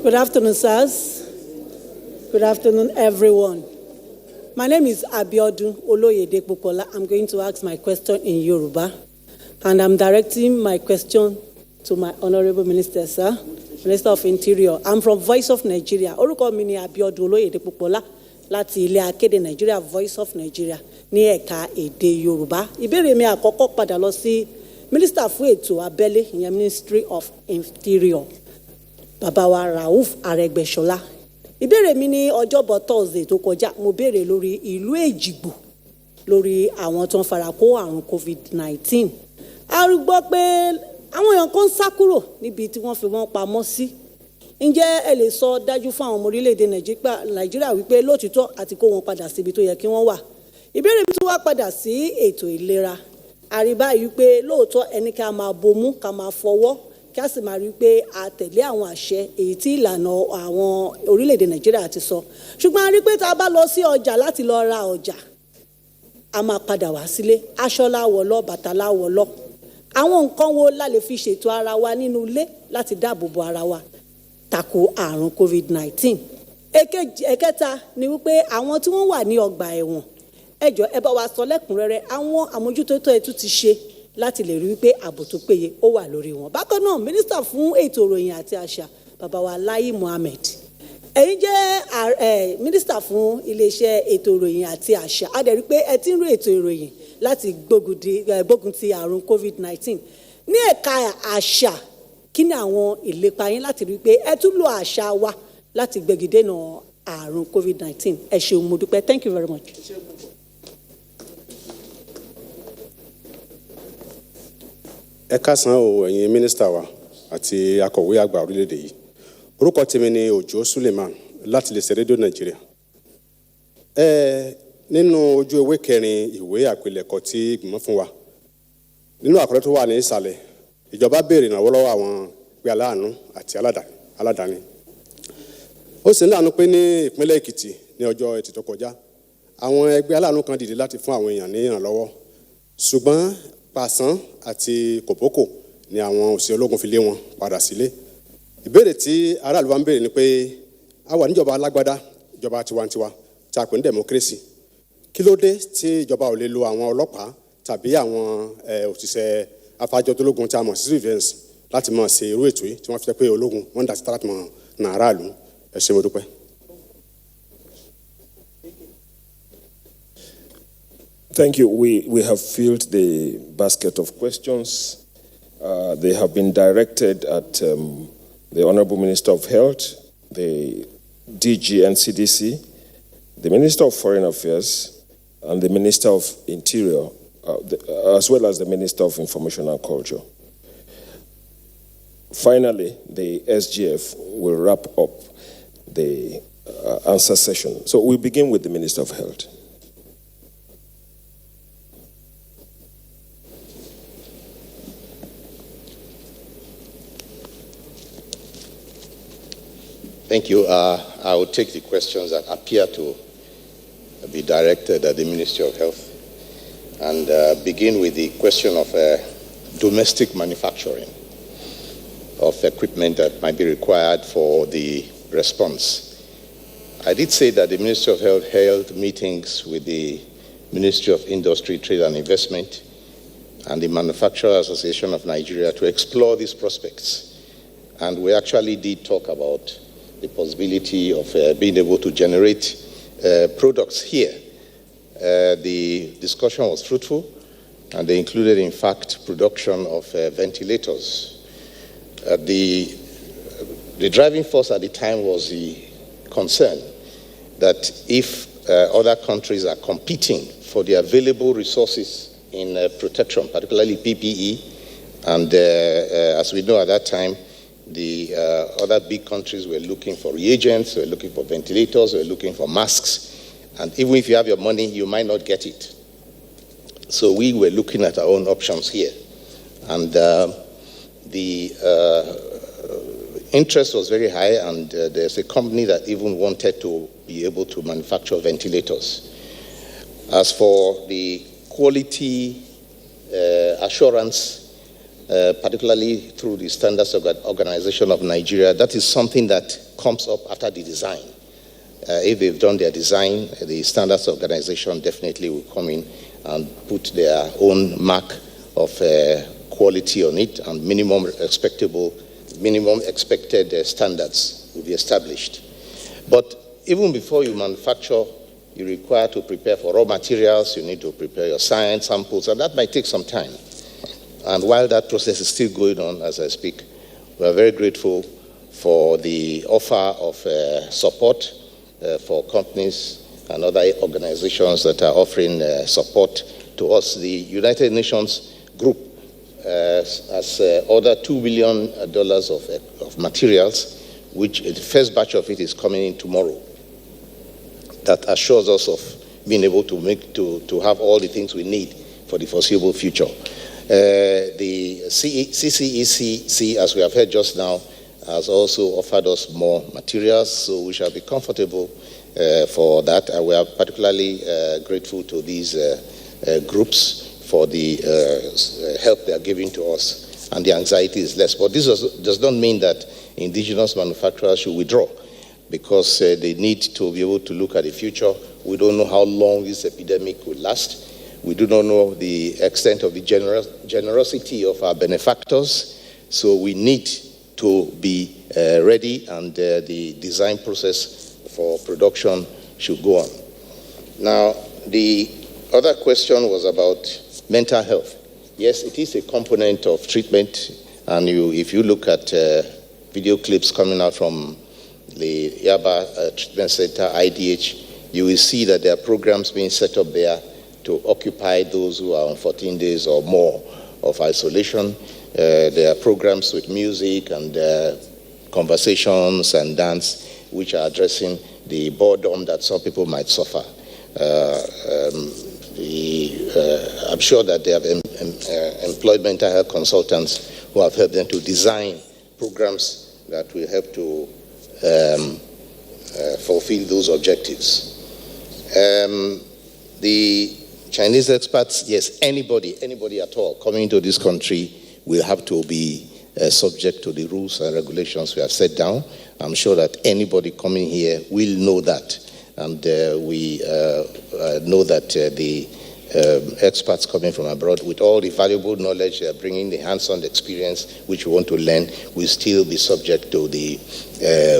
Good afternoon, sirs. Good afternoon, everyone. My name is Abiodun Oloyede Popola. I'm going to ask my question in Yoruba, and I'm directing my question to my Honorable Minister, sir, Minister of Interior. I'm from Voice of Nigeria. Orúkọ mi ni Abiodun Oloyede Popola láti ilé akéde Nigeria, Voice of Nigeria, ní ẹ̀ka èdè Yorùbá. Ìbéèrè mi àkọ́kọ́ padà lọ sí Minister fún ètò abẹ́lé, ìyẹn Ministry of Interior, Bàbá wa Rauf Arẹ́gbẹ́ṣọlá. Ìbéèrè mi ní ọjọ́bọ̀ Thursday tó kọjá, mo béèrè lórí ìlú Èjìgbò, lórí àwọn tó ń fara kó àrùn Covid-19. A rí gbọ́ pé àwọn èèyàn kan ń sá kúrò níbi tí wọ́n fi wọ́n pamọ́ sí. Ǹjẹ́ ẹ lè sọ dájú fún àwọn ọmọ orílẹ̀-èdè Nàìjíríà wípé lóòtítọ́ àti kó wọn padà síbi tó yẹ kí wọ́n wà? Ìbéèrè mi tún wá padà sí ètò ìlera. A rí báyìí pé lóòótọ́ ẹni ká máa bomú, ká máa fọwọ́, kí a sì máa rí pé a tẹ̀lé àwọn àṣẹ èyí tí ìlànà àwọn orílẹ̀-èdè Nàìjíríà ti sọ. Ṣùgbọ́n a rí pé tá a bá lọ sí ọjà láti lọ ra ọjà, a máa padà wá sílé, aṣọ láwọ̀ lọ, bàtà láwọ̀ lọ. Àwọn nǹkan wo la lè fi ṣètò ara wa nínú ilé láti dáàbò bo ara wa tako àrùn Covid-19? Ẹ̀kẹta ni wípé àwọn tí wọ́n wà ní ọgbà ẹ̀wọ̀n, ẹ jọ̀ọ́ ẹ bá wa sọ lẹ́kùnrẹ́rẹ́ àwọn àmójútó tó ẹ tún ti ṣe láti lè rí wípé ààbò tó péye ó wà lórí wọn. Bákan náà, Mínísítà fún ètò ìròyìn àti àṣà, Bàbá wa Lai Mohammed. Ẹ̀yin jẹ́ Mínísítà fún iléeṣẹ́ ètò ìròyìn àti àṣà. A dẹ̀ rí pé ẹ ti ń rí ètò ìròyìn láti gbógun ti àrùn Covid-19. Ní ẹ̀ka àṣà, kí ni àwọn ìlépa yín láti rí pé ẹ tún lo àṣà wa láti gbẹ̀gìdénà àrùn Covid-19? Ẹ ṣeun, mo dúpẹ́. Thank you very much. Ẹ káàsán o, ẹ̀yin mínísítà wa àti akọ̀wé àgbà orílẹ̀-èdè yìí. Orúkọ tèmi ni Òjó Suleiman láti lè ṣe rédíò Nàìjíríà. Nínú ojú ewé kẹrin ìwé àpilẹ̀kọ tí ìgbìmọ̀ fún wa, nínú àkọlé tó wà ní ìsàlẹ̀, ìjọba béèrè ìrànwọ́ lọ́wọ́ àwọn ẹgbẹ́ aláàánú àti aládàáni. Ó sì ń láàánú pé ní ìpínlẹ̀ Èkìtì ní ọjọ́ Ẹtì tó kọjá, àwọn ẹgbẹ́ aláàánú kan dìde láti fún àwọn èèyàn ní ìrànlọ́wọ́. Ṣùgbọ́n Pàṣán àti Kòbókò ni àwọn òṣìṣẹ́ ológun fi lé wọn padà sílé. Ìbéèrè tí aráàlú wa ń béèrè ni pé a wà níjọba alágbádá, ìjọba tiwantiwa tí a pè ní democracy. Kí ló dé tí ìjọba ò lè lo àwọn ọlọ́pàá tàbí àwọn òṣìṣẹ́ afàjọdólógun tí a mọ̀ sí civilians láti máa ṣe irú ètò yìí tí wọ́n fi jẹ́ pé ológun wọ́n ń dá sí láti mọ̀ nà aráàlú? Ẹ ṣé, mo dúpẹ́. Thank you. We have filled the basket of questions. They have been directed at the Honorable Minister of Health, the DG and CDC, the Minister of Foreign Affairs, and the Minister of Interior, as well as the Minister of Information and Culture. Finally, the SGF will wrap up the answer session. So we'll begin with the Minister of Health. Thank you. I will take the questions that appear to be directed at the Ministry of Health and begin with the question of domestic manufacturing of equipment that might be required for the response. I did say that the Ministry of Health held meetings with the Ministry of Industry, Trade and Investment and the Manufacturers Association of Nigeria to explore these prospects. And we actually did talk about the possibility of being able to generate products here. The discussion was fruitful, and they included, in fact, production of ventilators. The driving force at the time was the concern that if other countries are competing for the available resources in protection, particularly PPE, and as we know at that time, the other big countries were looking for reagents, were looking for ventilators, were looking for masks, and even if you have your money, you might not get it. So we were looking at our own options here, and the interest was very high, and there's a company that even wanted to be able to manufacture ventilators. As for the quality assurance, particularly through the Standards Organization of Nigeria, that is something that comes up after the design. If they've done their design, the standards organization definitely will come in and put their own mark of quality on it, and minimum expected standards will be established. But even before you manufacture, you require to prepare for raw materials, you need to prepare your science samples, and that might take some time. And while that process is still going on as I speak, we are very grateful for the offer of support for companies and other organizations that are offering support to us. The United Nations group has ordered $2 billion of materials, which the first batch of it is coming in tomorrow. That assures us of being able to have all the things we need for the foreseeable future. The CCECC, as we have heard just now, has also offered us more materials, so we shall be comfortable for that. And we are particularly grateful to these groups for the help they are giving to us, and the anxiety is less. But this does not mean that indigenous manufacturers should withdraw, because they need to be able to look at the future. We don't know how long this epidemic will last. We do not know the extent of the generosity of our benefactors, so we need to be ready, and the design process for production should go on. Now, the other question was about mental health. Yes, it is a component of treatment, and if you look at video clips coming out from the Yaba Treatment Center, IDH, you will see that there are programs being set up there to occupy those who are on 14 days or more of isolation. There are programs with music and conversations and dance, which are addressing the boredom that some people might suffer. I'm sure that they have employed mental health consultants who have helped them to design programs that will help to fulfill those objectives. The Chinese experts, yes, anybody at all coming into this country will have to be subject to the rules and regulations we have set down. I'm sure that anybody coming here will know that. And we know that the experts coming from abroad, with all the valuable knowledge they are bringing, the hands-on experience which we want to learn, will still be subject to the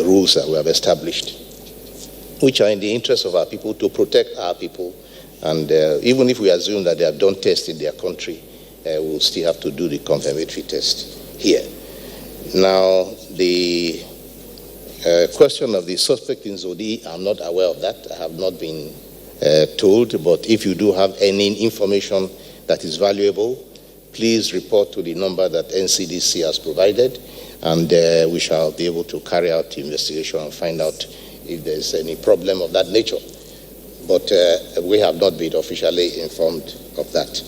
rules that we have established, which are in the interest of our people, to protect our people. And even if we assume that they have done tests in their country, we'll still have to do the confirmatory test here. Now, the question of the suspect in Zodi, I'm not aware of that. I have not been told, but if you do have any information that is valuable, please report to the number that NCDC has provided, and we shall be able to carry out the investigation and find out if there's any problem of that nature. But we have not been officially informed of that.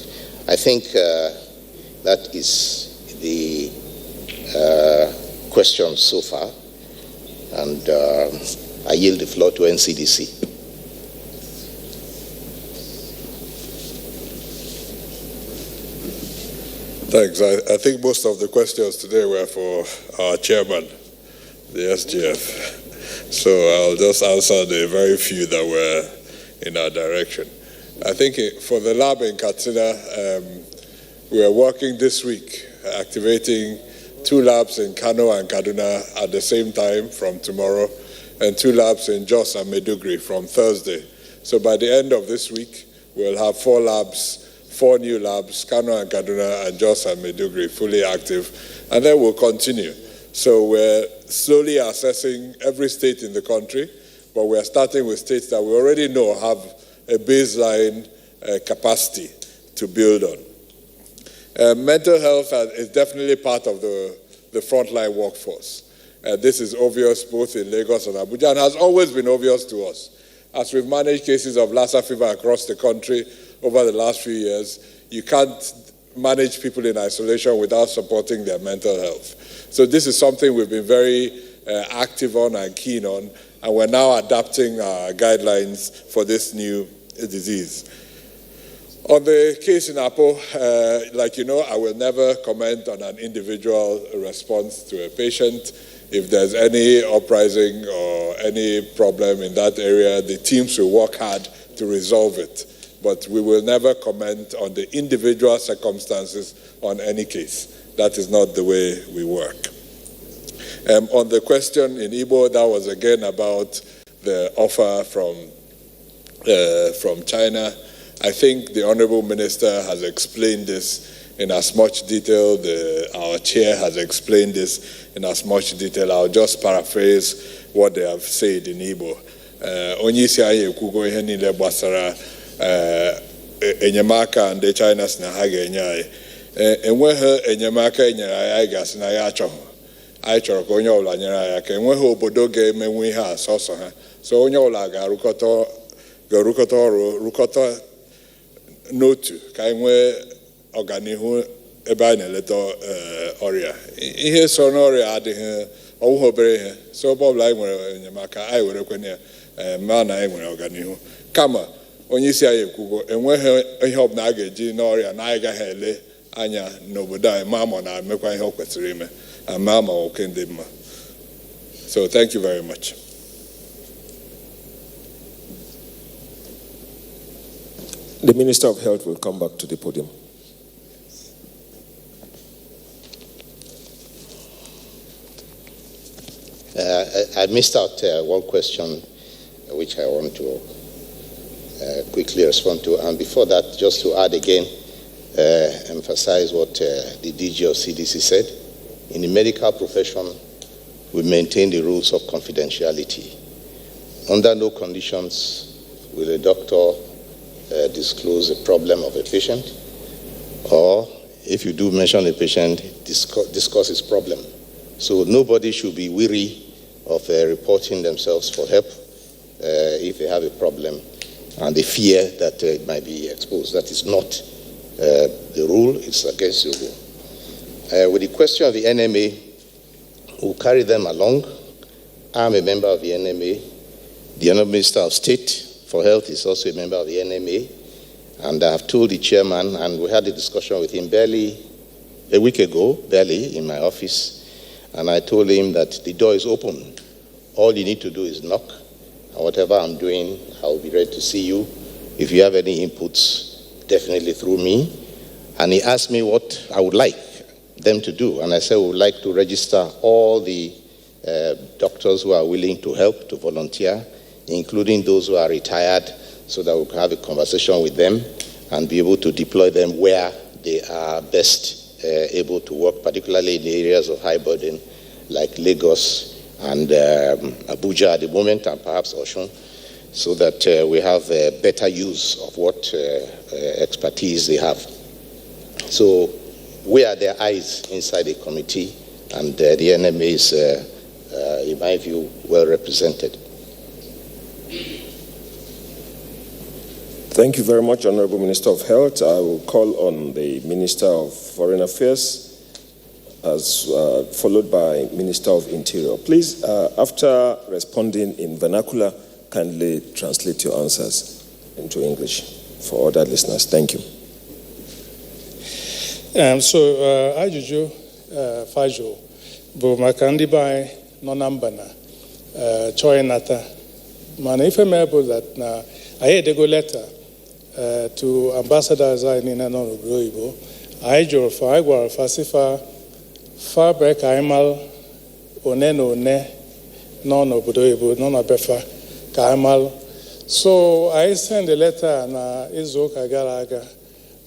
I think that is the question so far, and I yield the floor to NCDC. Thanks. I think most of the questions today were for our chairman, the SGF. So I'll just answer the very few that were in our direction. I think for the lab in Katsina, we are working this week, activating 2 labs in Kano and Kaduna at the same time from tomorrow, and 2 labs in Jos and Maiduguri from Thursday. So by the end of this week, we'll have 4 labs, 4 new labs, Kano and Kaduna and Jos and Maiduguri fully active, and then we'll continue. So we're slowly assessing every state in the country, but we're starting with states that we already know have a baseline capacity to build on. Mental health is definitely part of the frontline workforce. This is obvious both in Lagos and Abuja, and has always been obvious to us. As we've managed cases of Lassa fever across the country over the last few years, you can't manage people in isolation without supporting their mental health. So this is something we've been very active on and keen on, and we're now adapting our guidelines for this new disease. On the case in Apo, like you know, I will never comment on an individual response to a patient. if there's any uprising or any problem in that area, the teams will work hard to resolve it. But we will never comment on the individual circumstances on any case. That is not the way we work. On the question in Igbo, that was again about the offer from China. I think the Honorable Minister has explained this in as much detail. Our chair has explained this in as much detail. I'll just paraphrase what they have said in Igbo. Onye isi anyị ekwugo ihe niile gbasara enyemaka ndị China si na ha ga-enye anyị. Enweghị enyemaka enyere anyị gasị na ya achọghị. Anyị chọrọ ka onye ọbụla nyere anyị aka. Enweghị obodo ga-emenwu ihe a sọsọ ha. So onye ọbụla ga-arụkọta ọrụ, rụkọta n'otu ka anyị nwee ọganihu ebe anyị na-eleta ọrịa. Ihe so n'ọrịa adịghị ọwụghị obere ihe. So ebe ọbụla anyị nwere enyemaka, anyị were kwenye ya ma na anyị nwere ọganihu. Kama onye isi anyị ekwugo enweghị ihe ọbụla a ga-eji n'ọrịa na anyị gaghị ele anya n'obodo anyị ma ma na-emekwa ihe o kwesịrị ime ama ma oke ndị mma. So thank you very much. The Minister of Health will come back to the podium. I missed out one question which I want to quickly respond to. And before that, just to add again, emphasize what the DG of CDC said. In the medical profession, we maintain the rules of confidentiality. Under no conditions will a doctor disclose a problem of a patient, or if you do mention a patient, discuss his problem. So nobody should be weary of reporting themselves for help if they have a problem and they fear that it might be exposed. That is not the rule, it's against the rule. With the question of the NMA, we'll carry them along. I'm a member of the NMA. The Honourable Minister of State for Health is also a member of the NMA. And I have told the chairman, and we had a discussion with him barely a week ago, barely in my office, and I told him that the door is open. All you need to do is knock, and whatever I'm doing, I'll be ready to see you. If you have any inputs, definitely through me. And he asked me what I would like them to do, and I said we would like to register all the doctors who are willing to help, to volunteer, including those who are retired, so that we can have a conversation with them and be able to deploy them where they are best able to work, particularly in the areas of high burden like Lagos and Abuja at the moment, and perhaps Osun, so that we have better use of what expertise they have. So we are their eyes inside the committee, and the NMA is, in my view, well represented. Thank you very much, Honorable Minister of Health. I will call on the Minister of Foreign Affairs, as followed by Minister of Interior. Please, after responding in vernacular, kindly translate your answers into English for other listeners. Thank you. Ajụjụ Fajo bụ maka ndị be anyị nọ na mba na chọọ ịnata, mana ife mee bụ that na anyị edego leta to ambassadors anyị niile nọ n'obodo oyibo. Anyị jụrụ fa, anyị gwara fa sị fa bịa ka anyị mara one na one nọ n'obodo oyibo nọ na befa ka anyị mara. So I send a letter na izu ụka gara aga,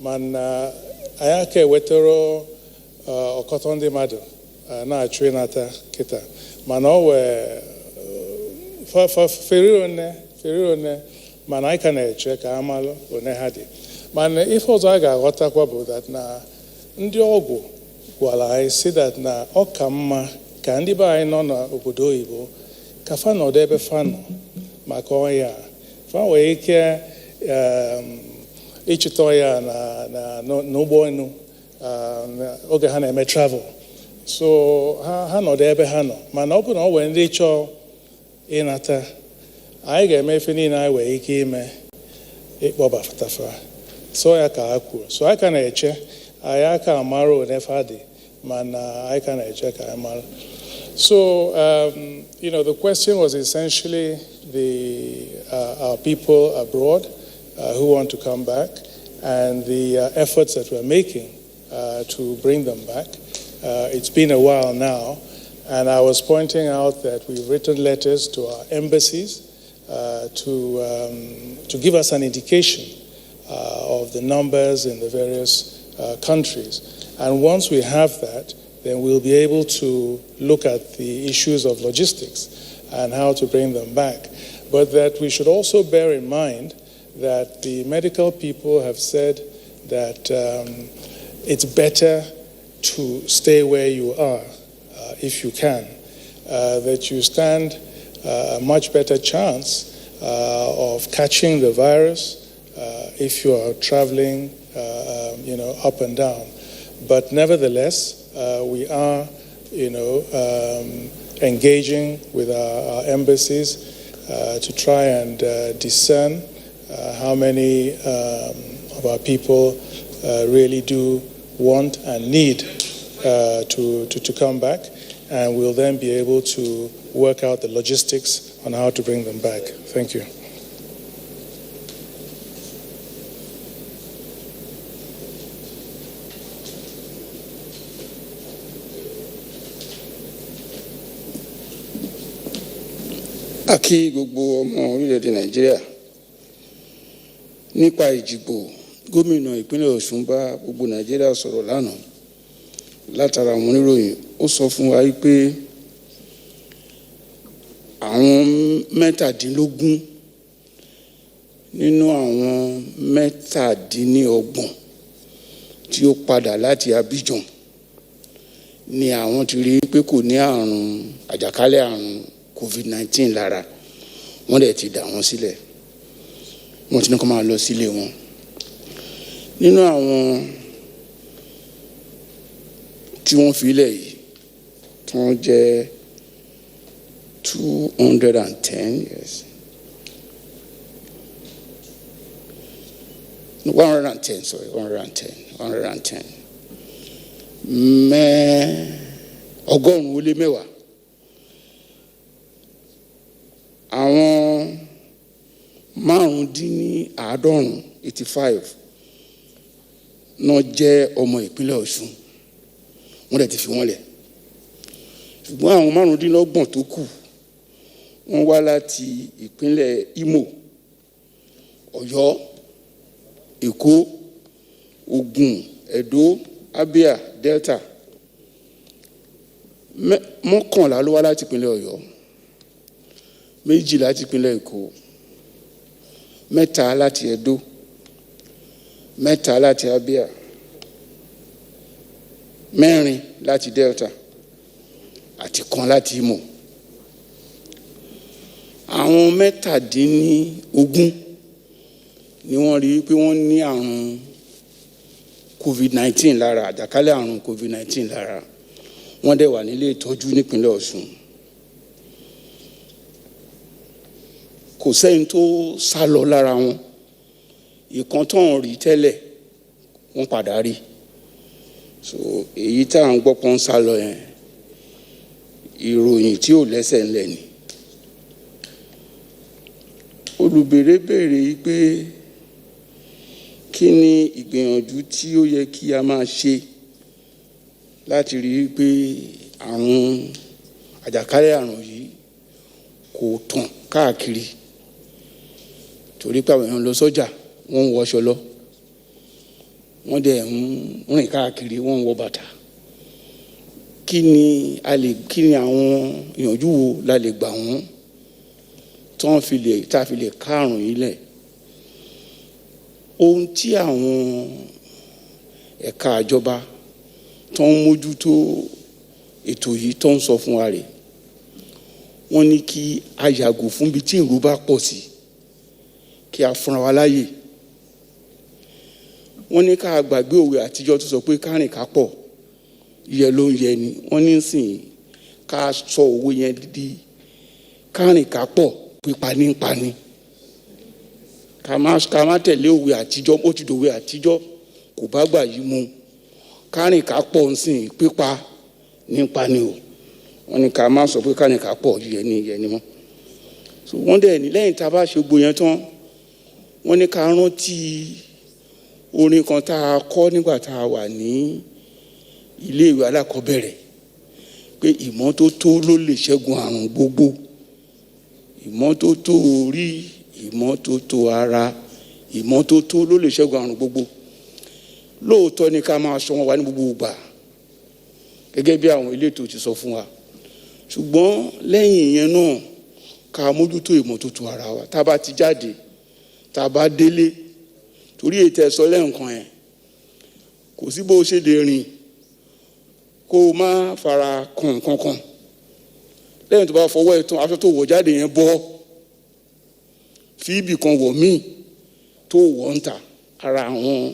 mana anyị aka ewetara ọkọtọ ndị mmadụ na-achụ ịnata kịta, mana ọ wee feriri one, mana anyị ka na-eche ka amalụ one ha dị. Mana ife ọzọ a ga-aghọtakwa bụ that na ndị ọgwụ gwara anyị si that na ọ ka mma ka ndị be anyị nọ n'obodo oyibo ka fa nọdụ ebe fa nọ maka ọya fa nwee ike ịchịta ya n'ụgbọ elu oge ha na-eme travel. So ha nọdụ ebe ha nọ, mana ọ bụ na ọ nwere ndị chọọ ịnata, anyị ga-eme ife niile anyị nwere ike ime ịkpọbatafa. So ya ka ha kwuru. So anyị ka na-eche, anyị aka amara one fa dị, mana anyị ka na-eche ka anyị mara. So, the question was essentially our people abroad who want to come back and the efforts that we're making to bring them back. It's been a while now, and I was pointing out that we've written letters to our embassies to give us an indication of the numbers in the various countries. And once we have that, then we'll be able to look at the issues of logistics and how to bring them back. But that we should also bear in mind that the medical people have said that it's better to stay where you are if you can, that you stand a much better chance of catching the virus if you are traveling up and down. But nevertheless, we are engaging with our embassies to try and discern how many of our people really do want and need to come back, and we'll then be able to work out the logistics on how to bring them back. Thank you. A kí gbogbo ọmọ orílẹ̀-èdè Nàìjíríà nípa ìdìbò gómìnà ìpínlẹ̀ Ọ̀ṣun bá gbogbo Nàìjíríà sọ̀rọ̀ lánàá látara àwọn oníròyìn. Ó sọ fún wa pé àwọn 17 nínú àwọn 27 tí ó padà láti Abidjan ni àwọn ti rí pé kò ní àrùn àjàkálẹ̀ àrùn Covid-19 lára. Wọ́n dẹ̀ ti dá wọn sílẹ̀, wọ́n ti ní kó máa lọ sílé wọn. Nínú àwọn tí wọ́n fi ilẹ̀ yìí tí wọ́n jẹ́ 210, yes, 110, sorry, 110. Ọgọ́rùn-ún ó lé mẹ́wàá. Àwọn 95, 85 náà jẹ́ ọmọ ìpínlẹ̀ Ọ̀ṣun, wọ́n dẹ̀ ti fi wọ́n lẹ̀. Ṣùgbọ́n àwọn 25 tó kù wọ́n wá láti ìpínlẹ̀ Imo, Ọ̀yọ́, Èkó, Ògùn, Ẹdó, Abia, Delta. 11 ló wá láti ìpínlẹ̀ Ọ̀yọ́, 2 láti ìpínlẹ̀ Èkó, 3 láti Ẹdó, 3 láti Abia, 4 láti Delta àti 1 láti Imo. Àwọn 17 ni wọ́n rí pé wọ́n ní àrùn Covid-19 lára, àjàkálẹ̀ àrùn Covid-19 lára. Wọ́n dẹ̀ wà nílé ìtọ́jú nípínlẹ̀ Ọ̀ṣun. Kò sẹ́ni tó sá lọ lára wọn. Ìkan tó ń rí tẹ́lẹ̀ wọ́n padà rí. So èyí tá à ń gbọ́ pọ́n sá lọ yẹn, ìròyìn tí ò lẹ́sẹ̀ ńlẹ̀ ni. Olùbèrè béèrè pé kí ni ìgbìyànjú tí ó yẹ kí a máa ṣe láti rí i pé àrùn àjàkálẹ̀ àrùn yìí kò tàn káàkiri. Torí pé àwọn èèyàn lọ sọ́jà, wọ́n ń wọṣọ lọ, wọ́n dẹ̀ ń rìn káàkiri, wọ́n ń wọ bàtà. Kí ni àwọn ìyànjú wo la lè gbà wọ́n tá a fi lè ká àrùn yìí lẹ̀? Ohun tí àwọn ẹ̀ka ìjọba tó ń mójútó ètò yìí tó ń sọ fún wa rèé. Wọ́n ní kí a yàgò fún ibi tí èrò bá pọ̀ sí, kí a fúnra wa láyè. Wọ́n ní ká gbàgbé òwe àtijọ́ tó sọ pé kárìn ká pọ̀, yẹ ló ń yẹ ni. Wọ́n ní sìn ká sọ òwe yẹn di kárìn ká pọ̀, pípa ní pa ni. Ká má tẹ̀lé òwe àtijọ́, ó ti dòwe àtijọ́, kò bá gbà yí mu. Kárìn ká pọ̀ ń sìn, pípa ní pa ni o. wọ́n ní ká má sọ pé ká ní ká pọ̀ yẹni mọ́. So wọ́n dẹ̀ ní lẹ́yìn tá a bá ṣe gbogbo yẹn tán wọ́n ní ká rántí orin kan tá a kọ́ nígbà tá a wà ní iléèwé alákọ̀ọ́bẹ̀rẹ̀ pé ìmọ́tótó ló lè ṣẹ́gun àrùn gbogbo, ìmọ́tótó orí, ìmọ́tótó ara, ìmọ́tótó ló lè ṣẹ́gun àrùn gbogbo. Lóòótọ́ ni ká máa ṣọ́ wọn wá ní gbogbo ìgbà gẹ́gẹ́ bí àwọn elétò ti sọ fún wa, ṣùgbọ́n lẹ́yìn ìyẹn náà ká mójútó ìmọ́tótó ara wa tá a bá ti jáde tá a bá délé, torí ètò ẹ̀sọ́ lẹ́ǹkan yẹn kò sí bó ṣe lè rìn kó o má fara kàn kankan. Lẹ́yìn tó bá fọwọ́ ẹ̀ tán aṣọ tó wọ̀ jáde yẹn bọ́, fi ibì kan wọ̀ míì tó wọ̀ ń ta. Ara àwọn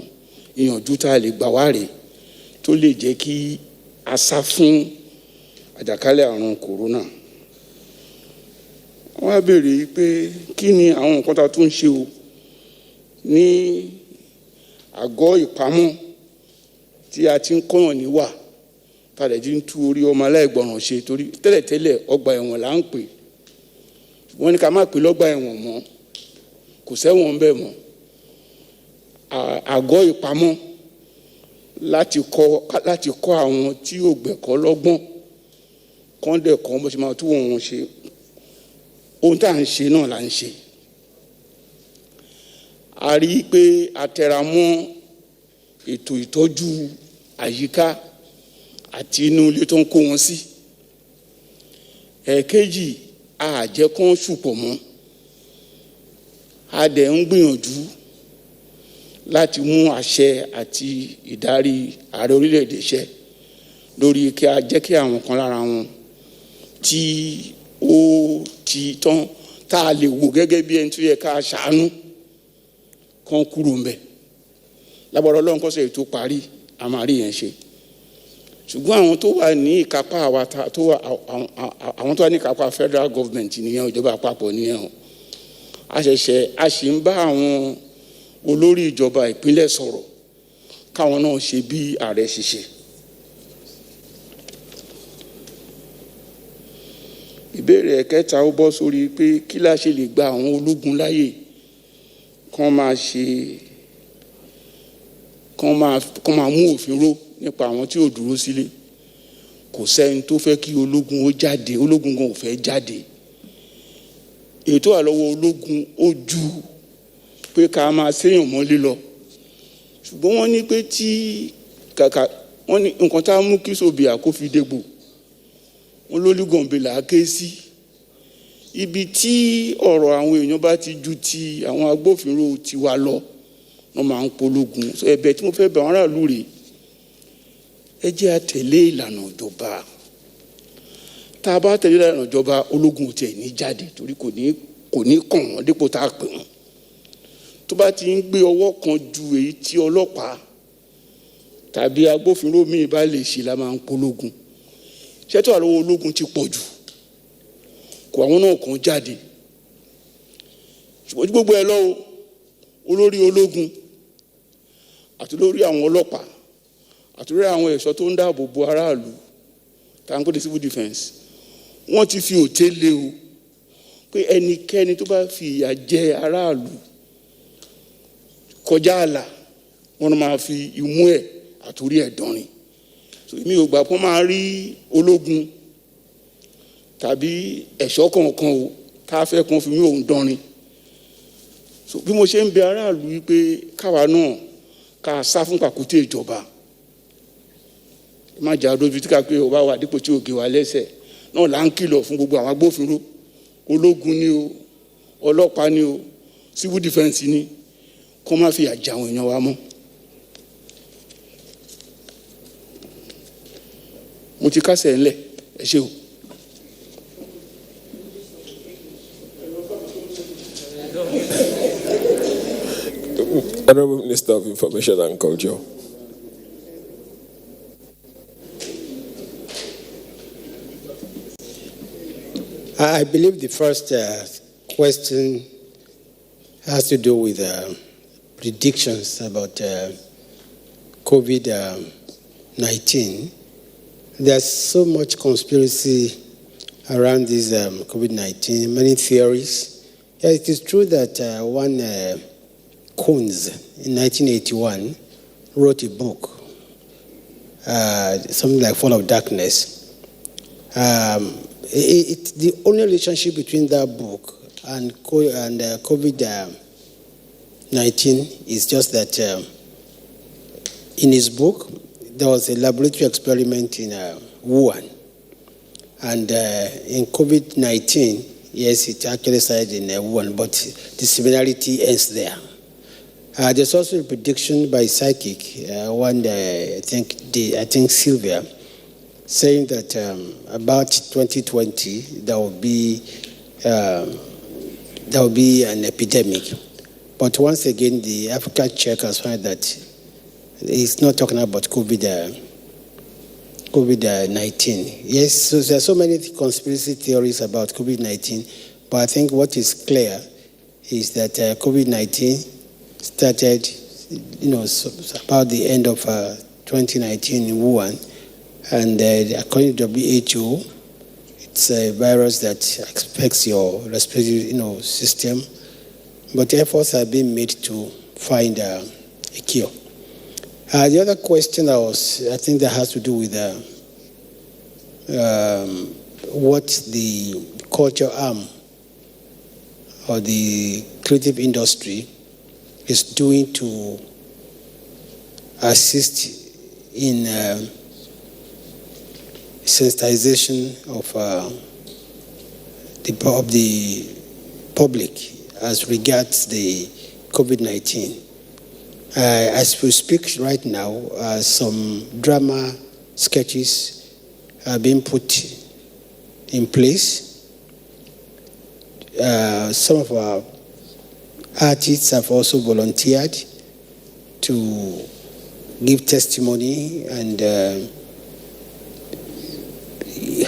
ìyànjú tá a lè gbà wá rèé tó lè jẹ́ kí a sá fún àjàkálẹ̀ àrùn kòrónà. Wọ́n á béèrè pé kí ni àwọn nǹkan tá a tún ń ṣe o ní àgọ́ ìpamọ́ tí a ti ń kọ́yàn níwà tá a lè ti ń tú orí ọmọ aláìgbọràn ṣe, torí tẹ́lẹ̀tẹ́lẹ̀ ọgbà ẹ̀wọ̀n là ń pè, wọ́n ní ká má pè lọ́gbà ẹ̀wọ̀n mọ́, kò sẹ́wọ̀n bẹ́ẹ̀ mọ́. Àgọ́ ìpamọ́ láti kọ́ àwọn tí ò gbẹ̀kọ́ lọ́gbọ́n kán dẹ̀ kọ́ bó ṣe máa tú wọn ṣe. Ohun tá à ń ṣe náà là ń ṣe. A rí i pé a tẹra mọ́ ètò ìtọ́jú àyíká àti inú ilé tó ń kó wọn sí. Ẹ̀ẹ̀kejì, a jẹ́ kán ṣùpọ̀ mọ́. A dẹ̀ ń gbìyànjú láti mú àṣẹ àti ìdarí ààrẹ orílẹ̀-èdè ṣẹ lórí kí a jẹ́ kí àwọn kan lára wọn tí ó ti tán tá a lè wò gẹ́gẹ́ bí ẹni tó yẹ ká ṣàánú kan kúrò ń bẹ̀. Lágbára Ọlọ́run kọ́sẹ̀ ètò parí a máa rí yẹn ṣe. Ṣùgbọ́n àwọn tó wà ní ìkápá àwọn tó wà ní ìkápá federal government nìyẹn, ìjọba àpapọ̀ nìyẹn o. A sì ń bá àwọn olórí ìjọba ìpínlẹ̀ sọ̀rọ̀ káwọn náà ṣe bí ààrẹ ṣiṣẹ́. Ìbéèrè ẹ̀kẹta ó bọ́ sórí pé kí la ṣe lè gba àwọn ológun láyè kán máa mú òfin ró nípa àwọn tí ò dúró sílé. Kò sẹ́ni tó fẹ́ kí ológun ó jáde, ológun gan ò fẹ́ jáde. Ètò àlọ́wọ́ ológun ó ju pé ká máa séèyàn mọ́lé lọ. Ṣùgbọ́n wọ́n ní pé wọ́n ní nǹkan tá a mú kí sòbìà kó fi dégbò, wọ́n lólúgànbè là á ké sí. Ibi tí ọ̀rọ̀ àwọn èèyàn bá ti ju ti àwọn agbófinró ti wá lọ wọ́n máa ń pológun. Ẹ̀bẹ̀ tí mo fẹ́ bẹ̀ àwọn aráàlú rèé, ẹ jẹ́ a tẹ̀lé ìlànà ìjọba. Tá a bá tẹ̀lé ìlànà ìjọba, ológun ò tiẹ̀ ní jáde torí kò ní kàn wọ́n dípò tá a pè wọ́n. Tó bá ti ń gbé ọwọ́ kan ju èyí tí ọlọ́pàá tàbí agbófinró míì bá lè ṣe la máa ń pológun. Ṣẹ́tọ́ àlọ́wọ́ ológun ti pọ̀ jù, kò àwọn náà kàn jáde. Ṣùgbọ́n gbogbo ẹ lọ́wọ́ olórí ológun àti lórí àwọn ọlọ́pàá àti lórí àwọn ẹ̀ṣọ́ tó ń dáàbò bo aráàlú tá à ń pè ní civil defence, wọ́n ti fi òté lé o pé ẹnikẹ́ni tó bá fi ìyà jẹ aráàlú kọjá àlà wọ́n máa fi imú ẹ̀ àtòrí ẹ̀ dánrin. Mi ò gbà pọ́n máa rí ológun tàbí ẹ̀ṣọ́ kankan o tá a fẹ́ kan fi mí òun dánrin. Bí mo ṣe ń bẹ aráàlú wípé káwa náà ká sá fún pàkúté ìjọba, má jà lójú tí ká pé ọba wà dípò tí ògè wà lẹ́sẹ̀ náà là ń kìlọ̀ fún gbogbo àwọn agbófinró, ológun ni o, ọlọ́pàá ni o, civil defence ni, kó má fi àjà àwọn èèyàn wa mọ́. Mo ti kásẹ̀ ńlẹ̀, ẹ ṣé o. Honorable Minister of Information and Culture. I believe the first question has to do with predictions about COVID-19 There's so much conspiracy around this COVID-19, many theories. Yeah, it is true that one Coons in 1981 wrote a book, something like Fall of Darkness. The only relationship between that book and COVID-19 is just that in his book, there was a laboratory experiment in Wuhan. And in COVID-19, yes, it actually started in Wuhan, but the similarity ends there. There's also a prediction by psychic, one I think Sylvia, saying that about 2020 there will be an epidemic. But once again, the Africa check has found that it's not talking about COVID-19. Yes, so there are so many conspiracy theories about COVID-19, but I think what is clear is that COVID-19 started, about the end of 2019 in Wuhan, and according to WHO, it's a virus that affects your respiratory, system. But efforts have been made to find a cure. The other question I think that has to do with what the culture arm or the creative industry is doing to assist in sensitization of the public as regards the COVID-19. As we speak right now, some drama sketches are being put in place. Some of our artists have also volunteered to give testimony and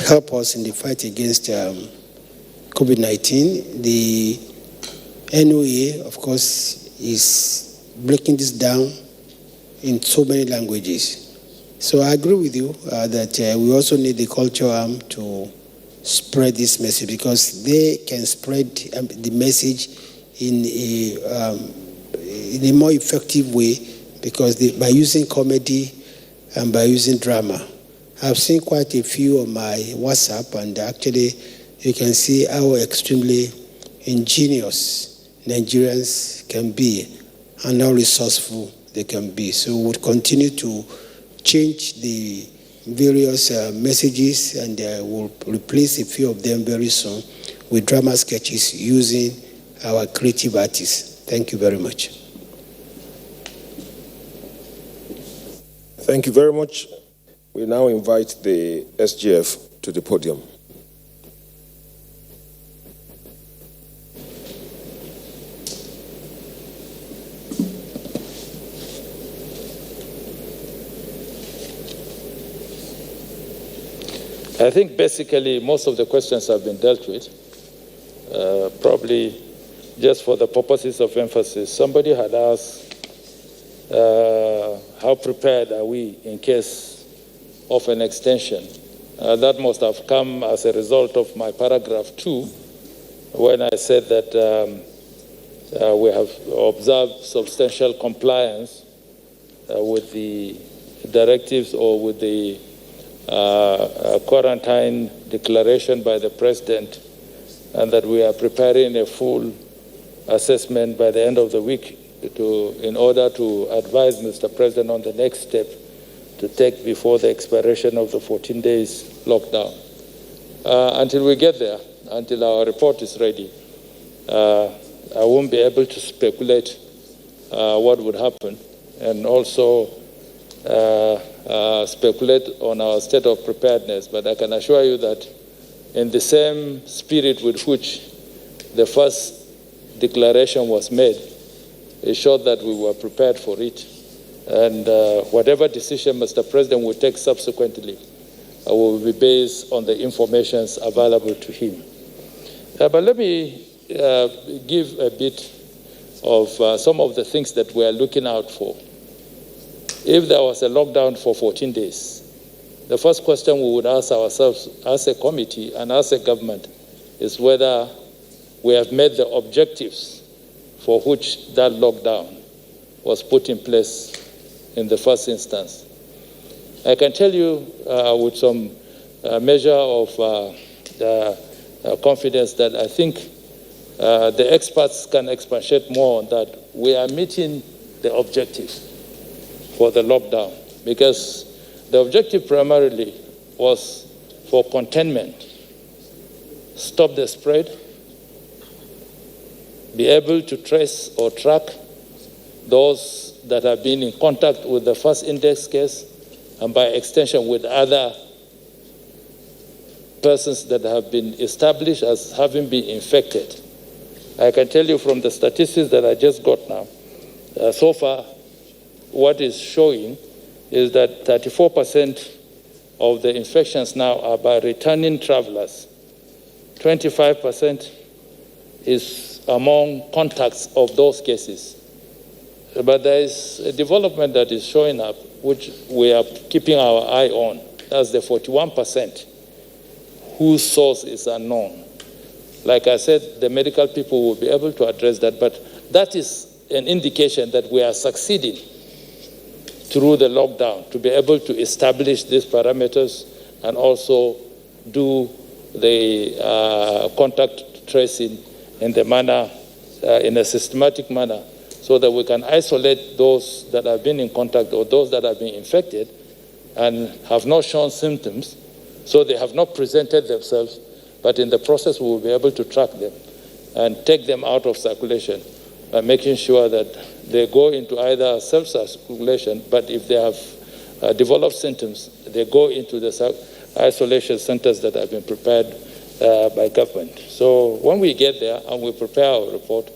help us in the fight against COVID-19. The NOA, of course, is breaking this down in so many languages. So I agree with you that we also need the cultural arm to spread this message, because they can spread the message in a more effective way, because by using comedy and by using drama. I've seen quite a few on my WhatsApp, and actually you can see how extremely ingenious Nigerians can be and how resourceful they can be. So we'll continue to change the various messages, and we'll replace a few of them very soon with drama sketches using our creative artists. Thank you very much. Thank you very much. We now invite the SGF to the podium. I think basically most of the questions have been dealt with. Probably just for the purposes of emphasis, somebody had asked, how prepared are we in case of an extension? That must have come as a result of my paragraph 2, when I said that we have observed substantial compliance with the directives or with the quarantine declaration by the President, and that we are preparing a full assessment by the end of the week in order to advise Mr. President on the next step to take before the expiration of the 14 days lockdown. Until we get there, until our report is ready, I won't be able to speculate what would happen, and also speculate on our state of preparedness. But I can assure you that in the same spirit with which the first declaration was made, it showed that we were prepared for it. And whatever decision Mr. President will take subsequently will be based on the information available to him. But let me give a bit of some of the things that we are looking out for. If there was a lockdown for 14 days, the first question we would ask ourselves as a committee and as a government is whether we have met the objectives for which that lockdown was put in place in the first instance. I can tell you with some measure of confidence that I think the experts can expatiate more on that. We are meeting the objective for the lockdown, because the objective primarily was for containment, stop the spread, be able to trace or track those that have been in contact with the first index case, and by extension with other persons that have been established as having been infected. I can tell you from the statistics that I just got now, so far, what is showing is that 34% of the infections now are by returning travelers. 25% is among contacts of those cases. But there is a development that is showing up, which we are keeping our eye on. That's the 41% whose source is unknown. Like I said, the medical people will be able to address that, but that is an indication that we are succeeding through the lockdown to be able to establish these parameters and also do the contact tracing in the manner, in a systematic manner, so that we can isolate those that have been in contact or those that have been infected and have not shown symptoms, so they have not presented themselves, but in the process we will be able to track them and take them out of circulation by making sure that they go into either self-circulation, but if they have developed symptoms, they go into the isolation centers that have been prepared by government. So when we get there and we prepare our report,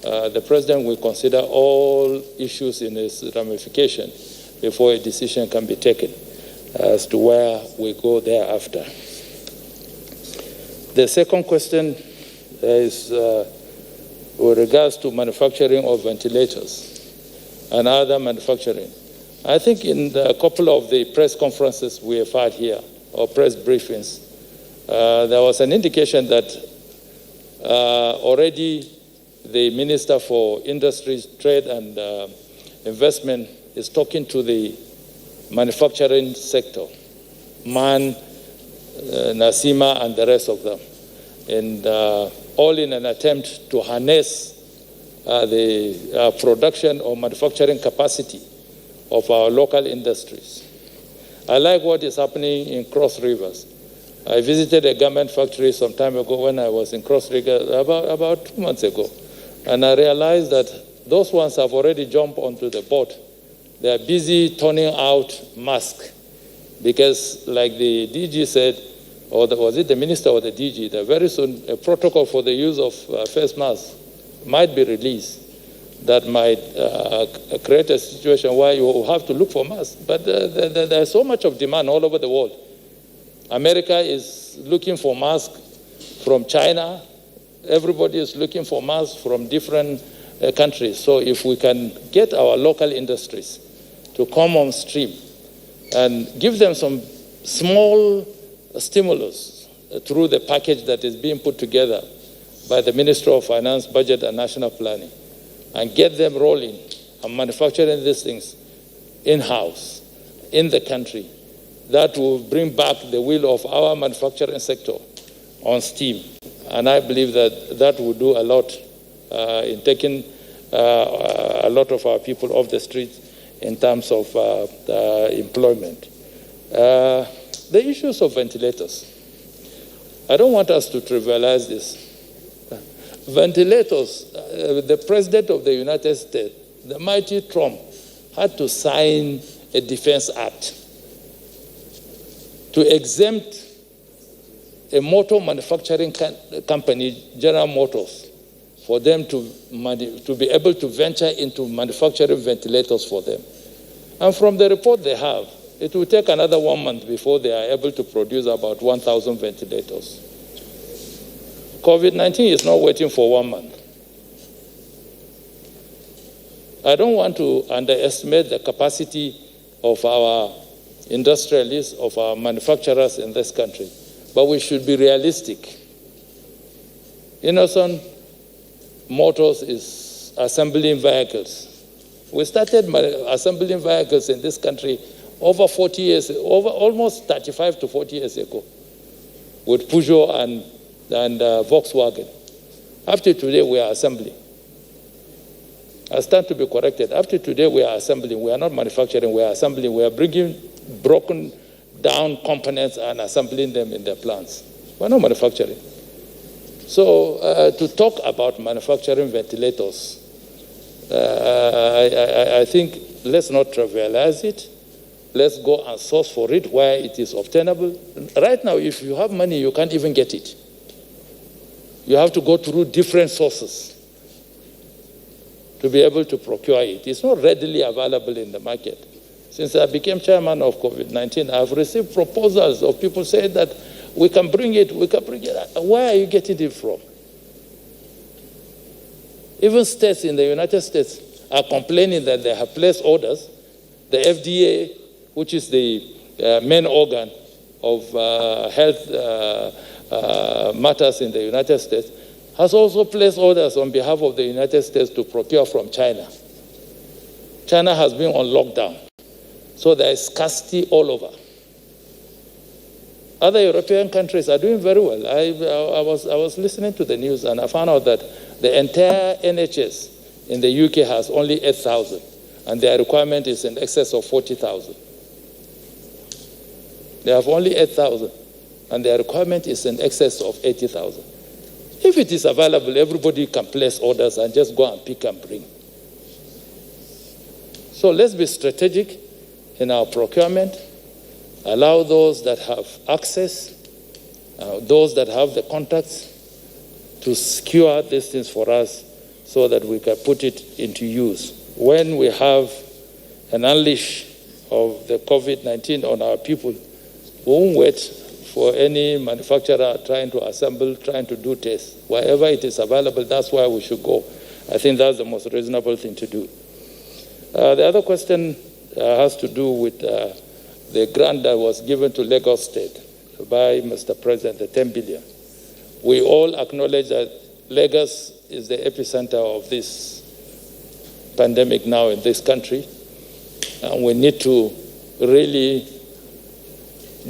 the President will consider all issues in its ramification before a decision can be taken as to where we go thereafter. The second question is with regards to manufacturing of ventilators and other manufacturing. I think in a couple of the press conferences we have had here, or press briefings, there was an indication that already the Minister for Industries, Trade and Investment is talking to the manufacturing sector, MAN, Nasima and the rest of them, and all in an attempt to harness the production or manufacturing capacity of our local industries. I like what is happening in Cross Rivers. I visited a garment factory some time ago when I was in Cross Rivers, about 2 months ago, and I realized that those ones have already jumped onto the boat. They are busy turning out masks because, like the DG said, or was it the minister or the DG, that very soon a protocol for the use of face masks might be released that might create a situation where you have to look for masks. But there's so much of demand all over the world. America is looking for masks from China. Everybody is looking for masks from different countries. So if we can get our local industries to come on stream and give them some small stimulus through the package that is being put together by the Ministry of Finance, Budget and National Planning, and get them rolling and manufacturing these things in-house, in the country, that will bring back the wheel of our manufacturing sector on steam. And I believe that that will do a lot in taking a lot of our people off the streets in terms of employment. The issues of ventilators. I don't want us to trivialize this. Ventilators, the President of the United States, the mighty Trump, had to sign a defense act to exempt a motor manufacturing company, General Motors, for them to be able to venture into manufacturing ventilators for them. And from the report they have, it will take another 1 month before they are able to produce about 1,000 ventilators. Covid-19 is not waiting for 1 month. I don't want to underestimate the capacity of our industrialists, of our manufacturers in this country. But we should be realistic. Innocent Motors is assembling vehicles. We started assembling vehicles in this country over 40 years, almost 35 to 40 years ago, with Peugeot and Volkswagen. Up to today, we are assembling. I stand to be corrected. Up to today, we are assembling. We are not manufacturing, we are assembling. We are bringing broken down components and assembling them in the plants. We are not manufacturing. So to talk about manufacturing ventilators, I think let's not trivialize it. Let's go and source for it where it is obtainable. Right now, if you have money, you can't even get it. You have to go through different sources to be able to procure it. It's not readily available in the market. Since I became chairman of Covid-19, I've received proposals of people saying that we can bring it. Where are you getting it from? Even states in the United States are complaining that they have placed orders. The FDA, which is the main organ of health matters in the United States, has also placed orders on behalf of the United States to procure from China. China has been on lockdown, so there is scarcity all over. Other European countries are doing very well. I was listening to the news and I found out that the entire NHS in the UK has only 8,000 and their requirement is in excess of 40,000. They have only 8,000 and their requirement is in excess of 80,000. If it is available, everybody can place orders and just go and pick and bring. So let's be strategic in our procurement, allow those that have access, those that have the contacts to secure these things for us so that we can put it into use. When we have an unleash of the COVID-19 on our people, we won't wait for any manufacturer trying to assemble, trying to do tests. Wherever it is available, that's where we should go. I think that's the most reasonable thing to do. The other question has to do with the grant that was given to Lagos State by Mr. President, the 10 billion. We all acknowledge that Lagos is the epicenter of this pandemic now in this country, and we need to really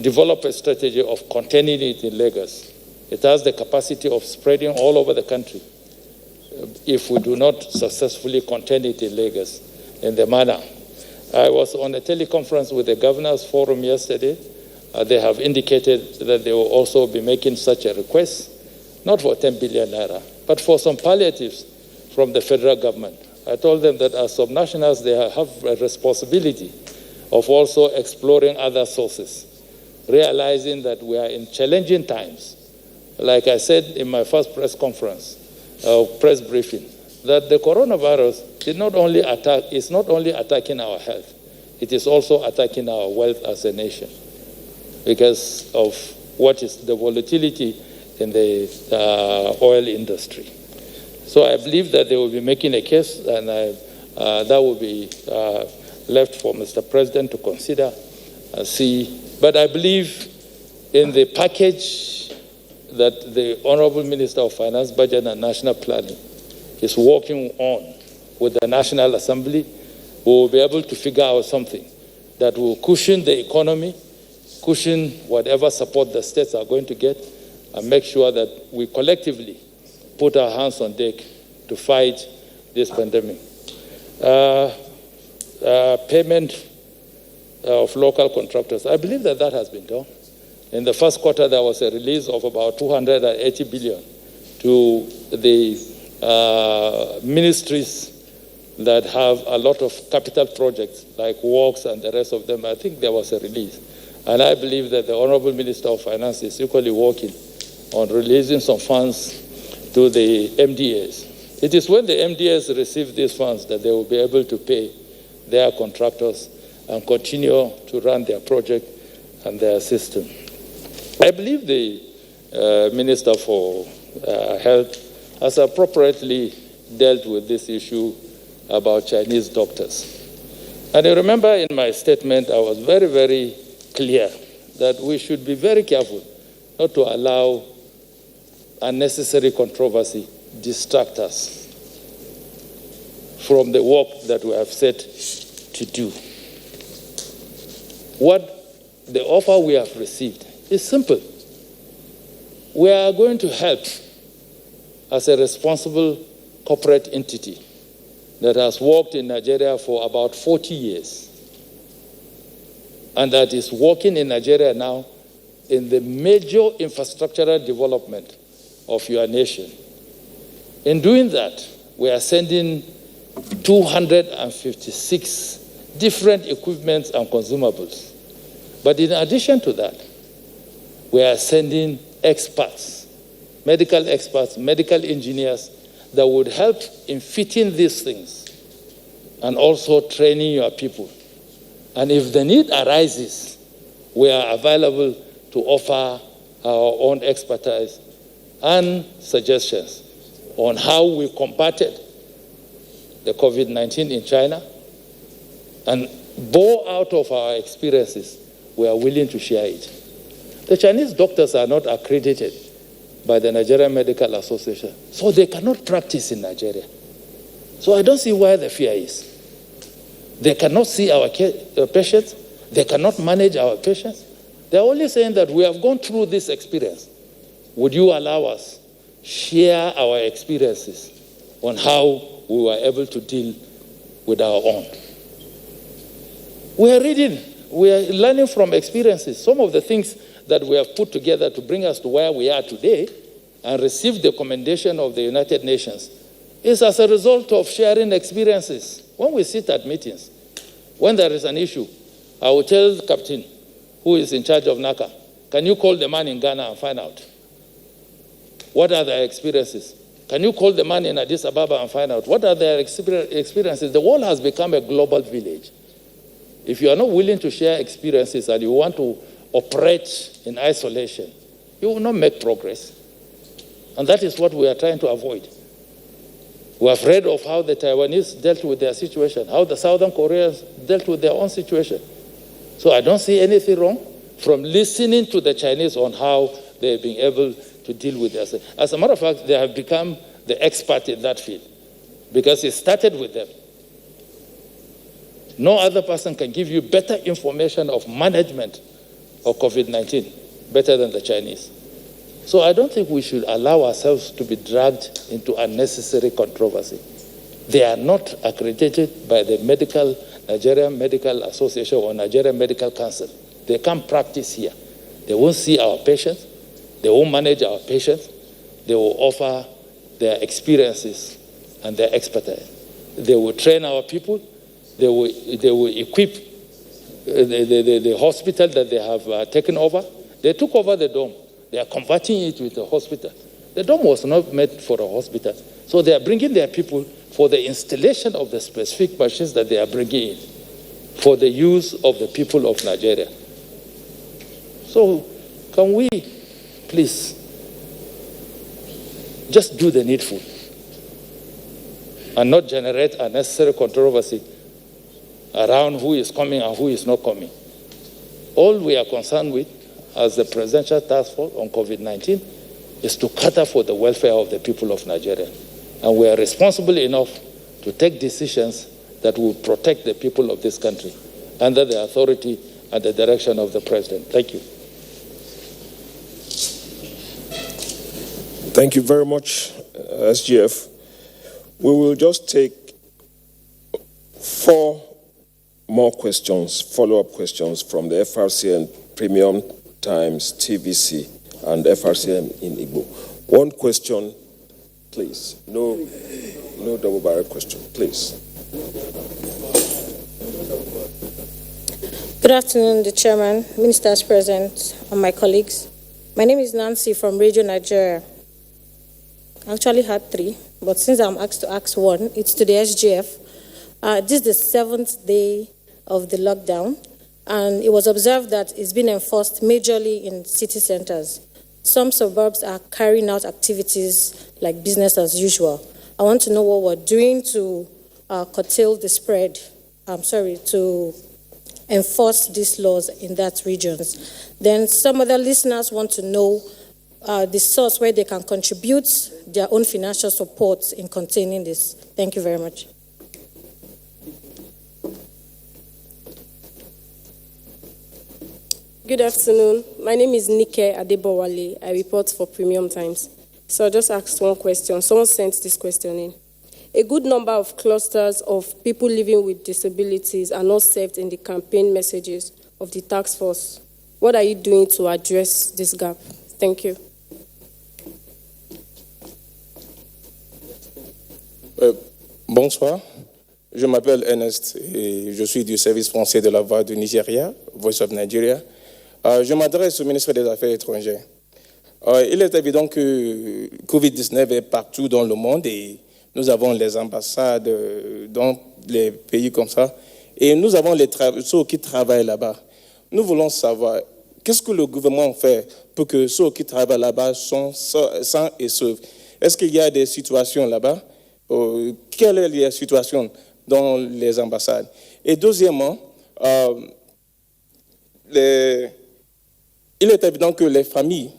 develop a strategy of containing it in Lagos. It has the capacity of spreading all over the country if we do not successfully contain it in Lagos in the manner. I was on a teleconference with the Governors Forum yesterday. They have indicated that they will also be making such a request, not for 10 billion naira, but for some palliatives from the federal government. I told them that as subnationals, they have a responsibility of also exploring other sources, realizing that we are in challenging times. Like I said in my first press conference, press briefing, that the coronavirus is not only attacking our health, it is also attacking our wealth as a nation because of what is the volatility in the oil industry. So I believe that they will be making a case, and that will be left for Mr. President to consider and see. But I believe in the package that the Honorable Minister of Finance, Budget and National Planning is working on with the National Assembly. We will be able to figure out something that will cushion the economy, cushion whatever support the states are going to get, and make sure that we collectively put our hands on deck to fight this pandemic. Payment of local contractors. I believe that has been done. In the first quarter, there was a release of about 280 billion to the ministries that have a lot of capital projects like works and the rest of them. I think there was a release. And I believe that the Honorable Minister of Finance is equally working on releasing some funds to the MDAs. It is when the MDAs receive these funds that they will be able to pay their contractors and continue to run their project and their system. I believe the Minister for Health has appropriately dealt with this issue about Chinese doctors. And I remember in my statement, I was very, very clear that we should be very careful not to allow unnecessary controversy distract us from the work that we have set to do. What the offer we have received is simple. We are going to help as a responsible corporate entity that has worked in Nigeria for about 40 years and that is working in Nigeria now in the major infrastructural development of your nation. In doing that, we are sending 256 different equipments and consumables. But in addition to that, we are sending experts, medical engineers that would help in fitting these things and also training your people. And if the need arises, we are available to offer our own expertise and suggestions on how we combated the COVID-19 in China, and born out of our experiences, we are willing to share it. The Chinese doctors are not accredited by the Nigerian Medical Association, so they cannot practice in Nigeria. So I don't see where the fear is. They cannot see our patients. They cannot manage our patients. They're only saying that we have gone through this experience. Would you allow us share our experiences on how we were able to deal with our own? We are reading, we are learning from experiences. Some of the things that we have put together to bring us to where we are today and receive the commendation of the United Nations is as a result of sharing experiences. When we sit at meetings, when there is an issue, I will tell the captain who is in charge of NACA, can you call the man in Ghana and find out? What are their experiences? Can you call the man in Addis Ababa and find out what are their experiences? The world has become a global village. If you are not willing to share experiences and you want to operate in isolation, you will not make progress. And that is what we are trying to avoid. We have read of how the Taiwanese dealt with their situation, how the Southern Koreans dealt with their own situation. So I don't see anything wrong from listening to the Chinese on how they have been able to deal with this. As a matter of fact, they have become the expert in that field because it started with them. No other person can give you better information of management of COVID-19 better than the Chinese. So I don't think we should allow ourselves to be dragged into unnecessary controversy. They are not accredited by the Nigerian Medical Association or Nigerian Medical Council. They can't practice here. They won't see our patients. They won't manage our patients. They will offer their experiences and their expertise. They will train our people. They will equip the hospital that they have taken over. They took over the dome. They are converting it with a hospital. The dome was not meant for a hospital. So they are bringing their people for the installation of the specific machines that they are bringing in for the use of the people of Nigeria. So can we please just do the needful and not generate unnecessary controversy around who is coming and who is not coming. All we are concerned with as the Presidential Task Force on COVID-19 is to cater for the welfare of the people of Nigeria. And we are responsible enough to take decisions that will protect the people of this country under the authority and the direction of the President. Thank you. Thank you very much, SGF. We will just take 4 more questions, follow-up questions from the FRCN Premium Times, TVC, and FRCN in Igbo. 1 question, please. No double-barrel question, please. Good afternoon, the Chairman, Ministers present, and my colleagues. My name is Nancy from Radio Nigeria. I actually had 3, but since I'm asked to ask 1, it's to the SGF. This is the 7th day of the lockdown, and it was observed that it's been enforced majorly in city centers. Some suburbs are carrying out activities like business as usual. I want to know what we're doing to curtail the spread, to enforce these laws in that regions. Then some other listeners want to know the source where they can contribute their own financial support in containing this. Thank you very much. Good afternoon. My name is Nike Adebowale. I report for Premium Times. So I'll just ask one question. Someone sent this question in. A good number of clusters of people living with disabilities are not served in the campaign messages of the task force. What are you doing to address this gap? Thank you. Bonsoir, je m'appelle Ernest et je suis du service français de la voix du Nigeria, Voice of Nigeria. Je m'adresse au ministre des Affaires étrangères. Il est évident que Covid-19 est partout dans le monde et nous avons les ambassades dans les pays comme ça et nous avons ceux qui travaillent là-bas. Nous voulons savoir qu'est-ce que le gouvernement fait pour que ceux qui travaillent là-bas soient sains et saufs. Est-ce qu'il y a des situations là-bas? Quelle est la situation dans les ambassades? Et deuxièmement, il est évident que les familles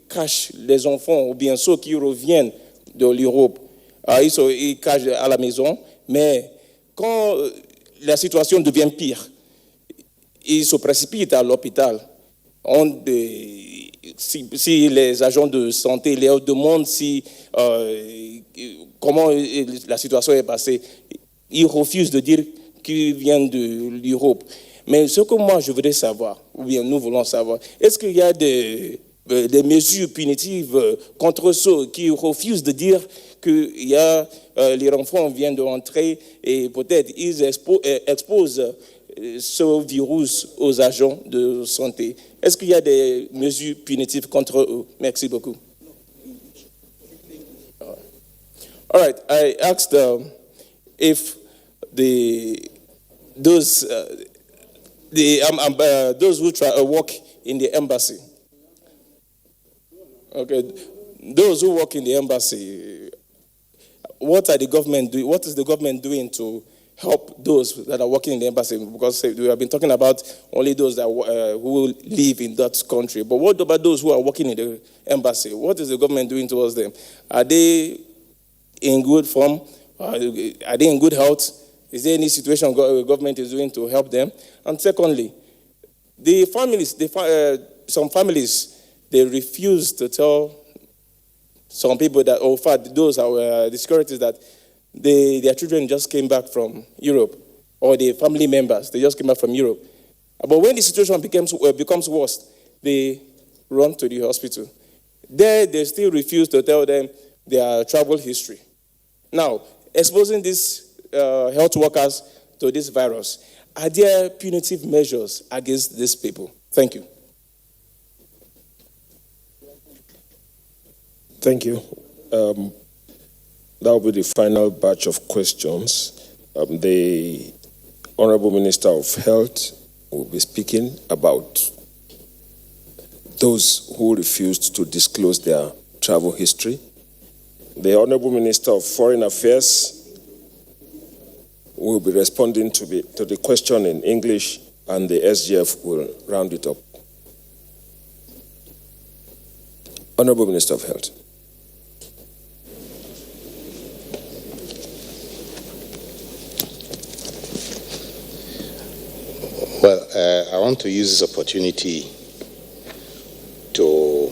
cachent les enfants ou bien ceux qui reviennent de l'Europe. Ils cachent à la maison, mais quand la situation devient pire, ils se précipitent à l'hôpital. Si les agents de santé leur demandent comment la situation est passée, ils refusent de dire qu'ils viennent de l'Europe. Mais ce que moi je voudrais savoir, ou bien nous voulons savoir, est-ce qu'il y a des mesures punitives contre ceux qui refusent de dire que les enfants viennent de rentrer et peut-être ils exposent ce virus aux agents de santé? Est-ce qu'il y a des mesures punitives contre eux? Merci beaucoup. All right, I asked if those who work in the embassy, okay, those who work in the embassy, what is the government doing to help those that are working in the embassy? Because we have been talking about only those that who live in that country. But what about those who are working in the embassy? What is the government doing towards them? Are they in good form? Are they in good health? Is there any situation the government is doing to help them? And secondly, the families, some families, they refuse to tell some people that, or in fact, those are the securities that their children just came back from Europe, or their family members, they just came back from Europe. But when the situation becomes worse, they run to the hospital. There, they still refuse to tell them their travel history. Now, exposing these health workers to this virus, are there punitive measures against these people? Thank you. Thank you. That will be the final batch of questions. The Honorable Minister of Health will be speaking about those who refused to disclose their travel history. The Honorable Minister of Foreign Affairs will be responding to the question in English, and the SGF will round it up. Honorable Minister of Health. Well, I want to use this opportunity to,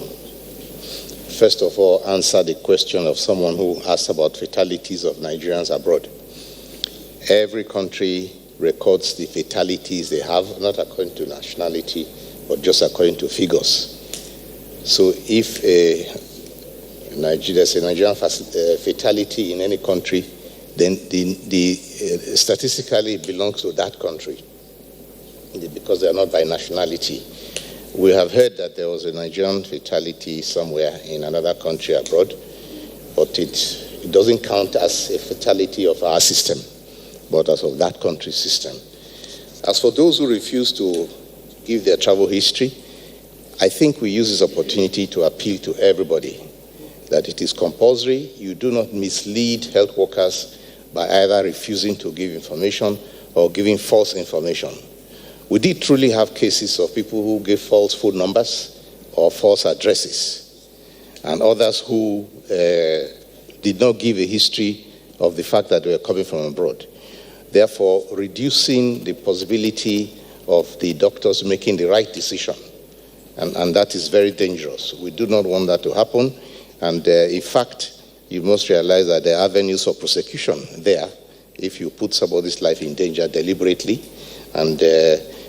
first of all, answer the question of someone who asked about fatalities of Nigerians abroad. Every country records the fatalities they have, not according to nationality, but just according to figures. So if there's a Nigerian fatality in any country, then the statistically it belongs to that country, because they are not by nationality. We have heard that there was a Nigerian fatality somewhere in another country abroad, but it doesn't count as a fatality of our system, but as of that country's system. As for those who refuse to give their travel history, I think we use this opportunity to appeal to everybody that it is compulsory. You do not mislead health workers by either refusing to give information or giving false information. We did truly have cases of people who gave false phone numbers or false addresses, and others who did not give a history of the fact that they were coming from abroad. Therefore, reducing the possibility of the doctors making the right decision. And that is very dangerous. We do not want that to happen. And in fact, you must realize that there are avenues for prosecution there if you put somebody's life in danger deliberately. And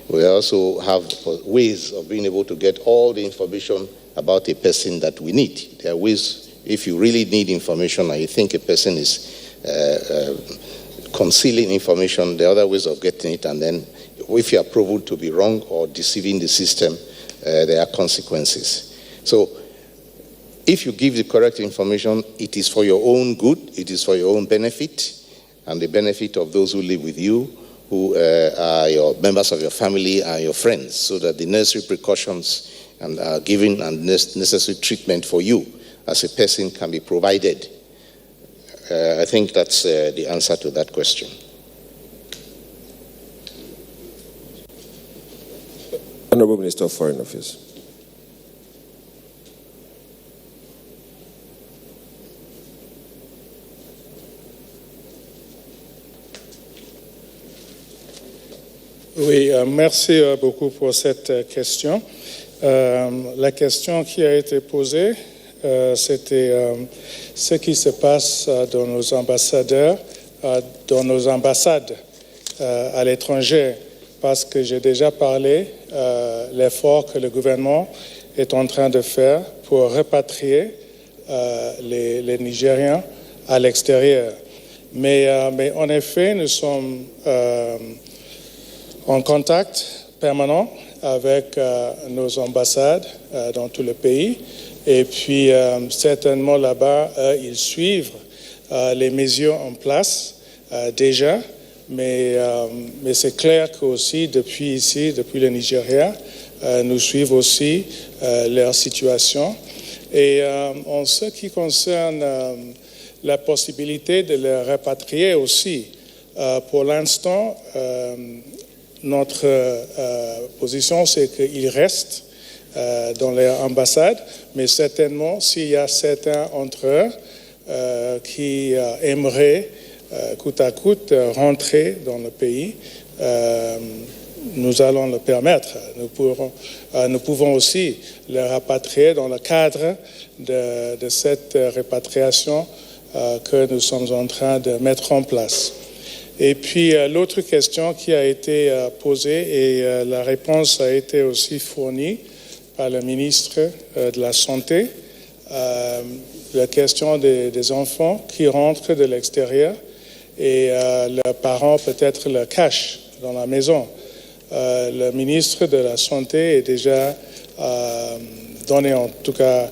we also have ways of being able to get all the information about a person that we need. There are ways, if you really need information and you think a person is concealing information, there are other ways of getting it. And then if you are proven to be wrong or deceiving the system, there are consequences. So if you give the correct information, it is for your own good, it is for your own benefit, and the benefit of those who live with you, who are your members of your family and your friends, so that the necessary precautions and giving and necessary treatment for you as a person can be provided. I think that's the answer to that question. Honorable Minister of Foreign Affairs. Oui, merci beaucoup pour cette question. La question qui a été posée, c'était ce qui se passe dans nos ambassadeurs, dans nos ambassades à l'étranger, parce que j'ai déjà parlé l'effort que le gouvernement est en train de faire pour repatrier les Nigériens à l'extérieur. Mais en effet, nous sommes en contact permanent avec nos ambassades dans tout le pays. Et puis, certainement là-bas, ils suivent les mesures en place déjà. Mais c'est clair qu'aussi, depuis ici, depuis le Nigeria, nous suivons aussi leur situation. Et en ce qui concerne la possibilité de les rapatrier aussi, pour l'instant, notre position, c'est qu'ils restent dans leur ambassade, mais certainement, s'il y a certains entre eux qui aimeraient coûte à coûte rentrer dans le pays, nous allons le permettre. Nous pouvons aussi les rapatrier dans le cadre de cette répatriation que nous sommes en train de mettre en place. Et puis l'autre question qui a été posée, et la réponse a été aussi fournie par le ministre de la Santé, la question des enfants qui rentrent de l'extérieur et leurs parents peut-être le cachent dans la maison. Le ministre de la Santé a déjà donné en tout cas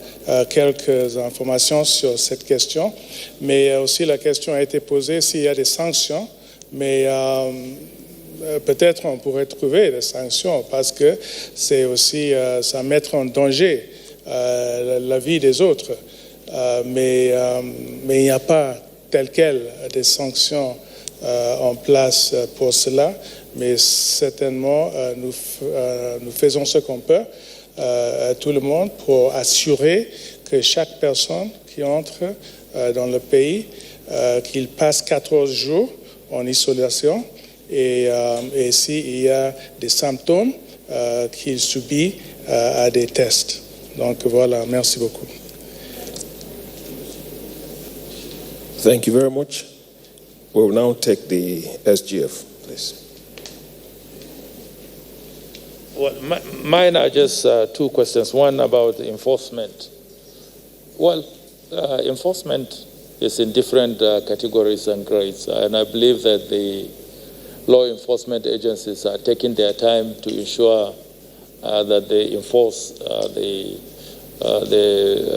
quelques informations sur cette question, mais aussi la question a été posée s'il y a des sanctions. Mais peut-être on pourrait trouver des sanctions parce que c'est aussi ça mettre en danger la vie des autres. Mais il n'y a pas tel quel des sanctions en place pour cela. Mais certainement nous faisons ce qu'on peut, tout le monde, pour assurer que chaque personne qui entre dans le pays, qu'il passe 14 jours en isolation et s'il y a des symptômes qu'il subit à des tests. Donc voilà, merci beaucoup. Thank you very much. We'll now take the SGF, please. Well, mine are just two questions. One about enforcement. Well, enforcement is in different categories and grades, and I believe that the law enforcement agencies are taking their time to ensure that they enforce the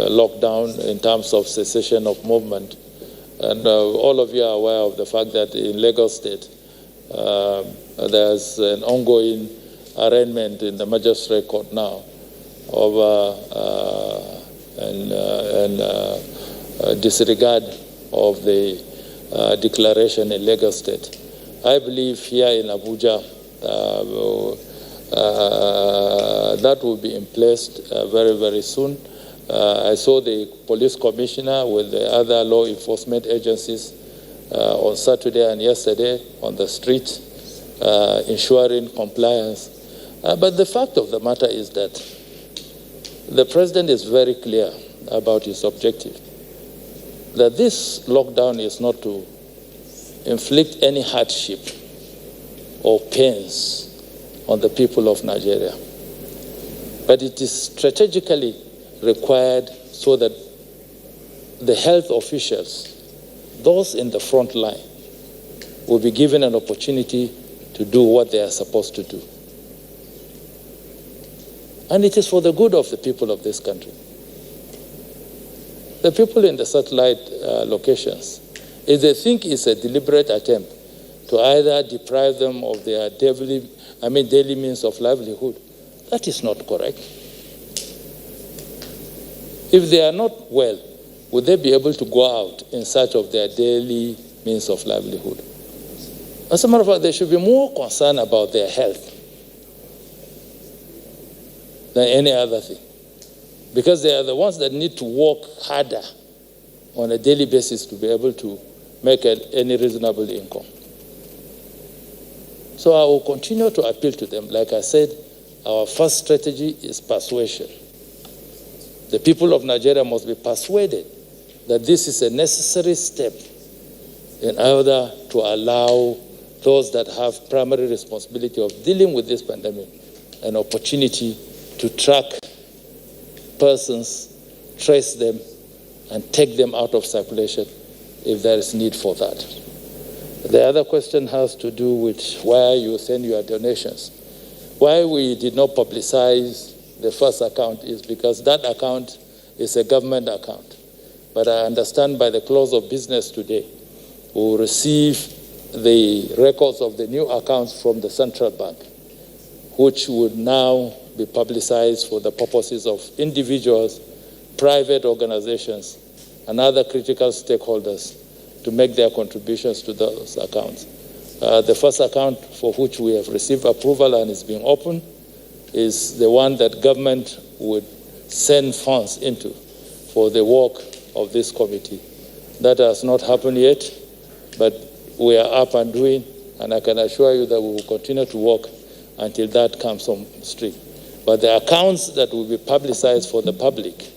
lockdown in terms of cessation of movement. And all of you are aware of the fact that in Lagos State, there's an ongoing arraignment in the magistrate court now over disregard of the declaration in Lagos State. I believe here in Abuja, that will be in place very, very soon. I saw the police commissioner with the other law enforcement agencies on Saturday and yesterday on the street, ensuring compliance. But the fact of the matter is that the president is very clear about his objective, that this lockdown is not to inflict any hardship or pains on the people of Nigeria, but it is strategically required so that the health officials, those in the front line, will be given an opportunity to do what they are supposed to do. And it is for the good of the people of this country. The people in the satellite locations, if they think it's a deliberate attempt to either deprive them of their daily means of livelihood, that is not correct. If they are not well, would they be able to go out in search of their daily means of livelihood? As a matter of fact, they should be more concerned about their health than any other thing, because they are the ones that need to work harder on a daily basis to be able to make any reasonable income. So I will continue to appeal to them. Like I said, our first strategy is persuasion. The people of Nigeria must be persuaded that this is a necessary step in order to allow those that have primary responsibility of dealing with this pandemic an opportunity to track persons, trace them, and take them out of circulation if there is need for that. The other question has to do with where you send your donations. Why we did not publicize the first account is because that account is a government account. But I understand by the close of business today, we will receive the records of the new accounts from the central bank, which would now be publicized for the purposes of individuals, private organizations, and other critical stakeholders to make their contributions to those accounts. The first account for which we have received approval and is being opened is the one that government would send funds into for the work of this committee. That has not happened yet, but we are up and doing, and I can assure you that we will continue to work until that comes on stream. But the accounts that will be publicized for the public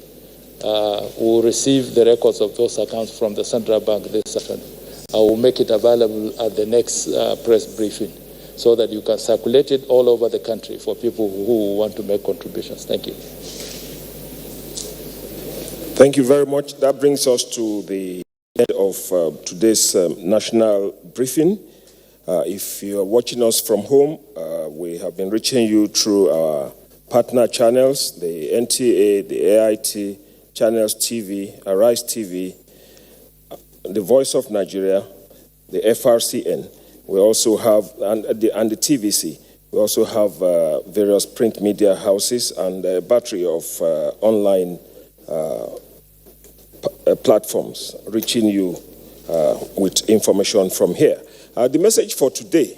will receive the records of those accounts from the central bank this afternoon. I will make it available at the next press briefing so that you can circulate it all over the country for people who want to make contributions. Thank you. Thank you very much. That brings us to the end of today's national briefing. If you are watching us from home, we have been reaching you through our partner channels, the NTA, the AIT, Channels TV, Arise TV, the Voice of Nigeria, the FRCN. We also have, and the TVC. We also have various print media houses and a battery of online platforms reaching you with information from here. The message for today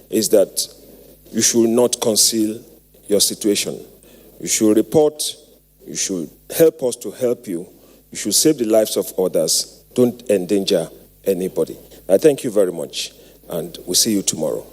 is that you should not conceal your situation. You should report. You should help us to help you. You should save the lives of others. Don't endanger anybody. I thank you very much, and we'll see you tomorrow.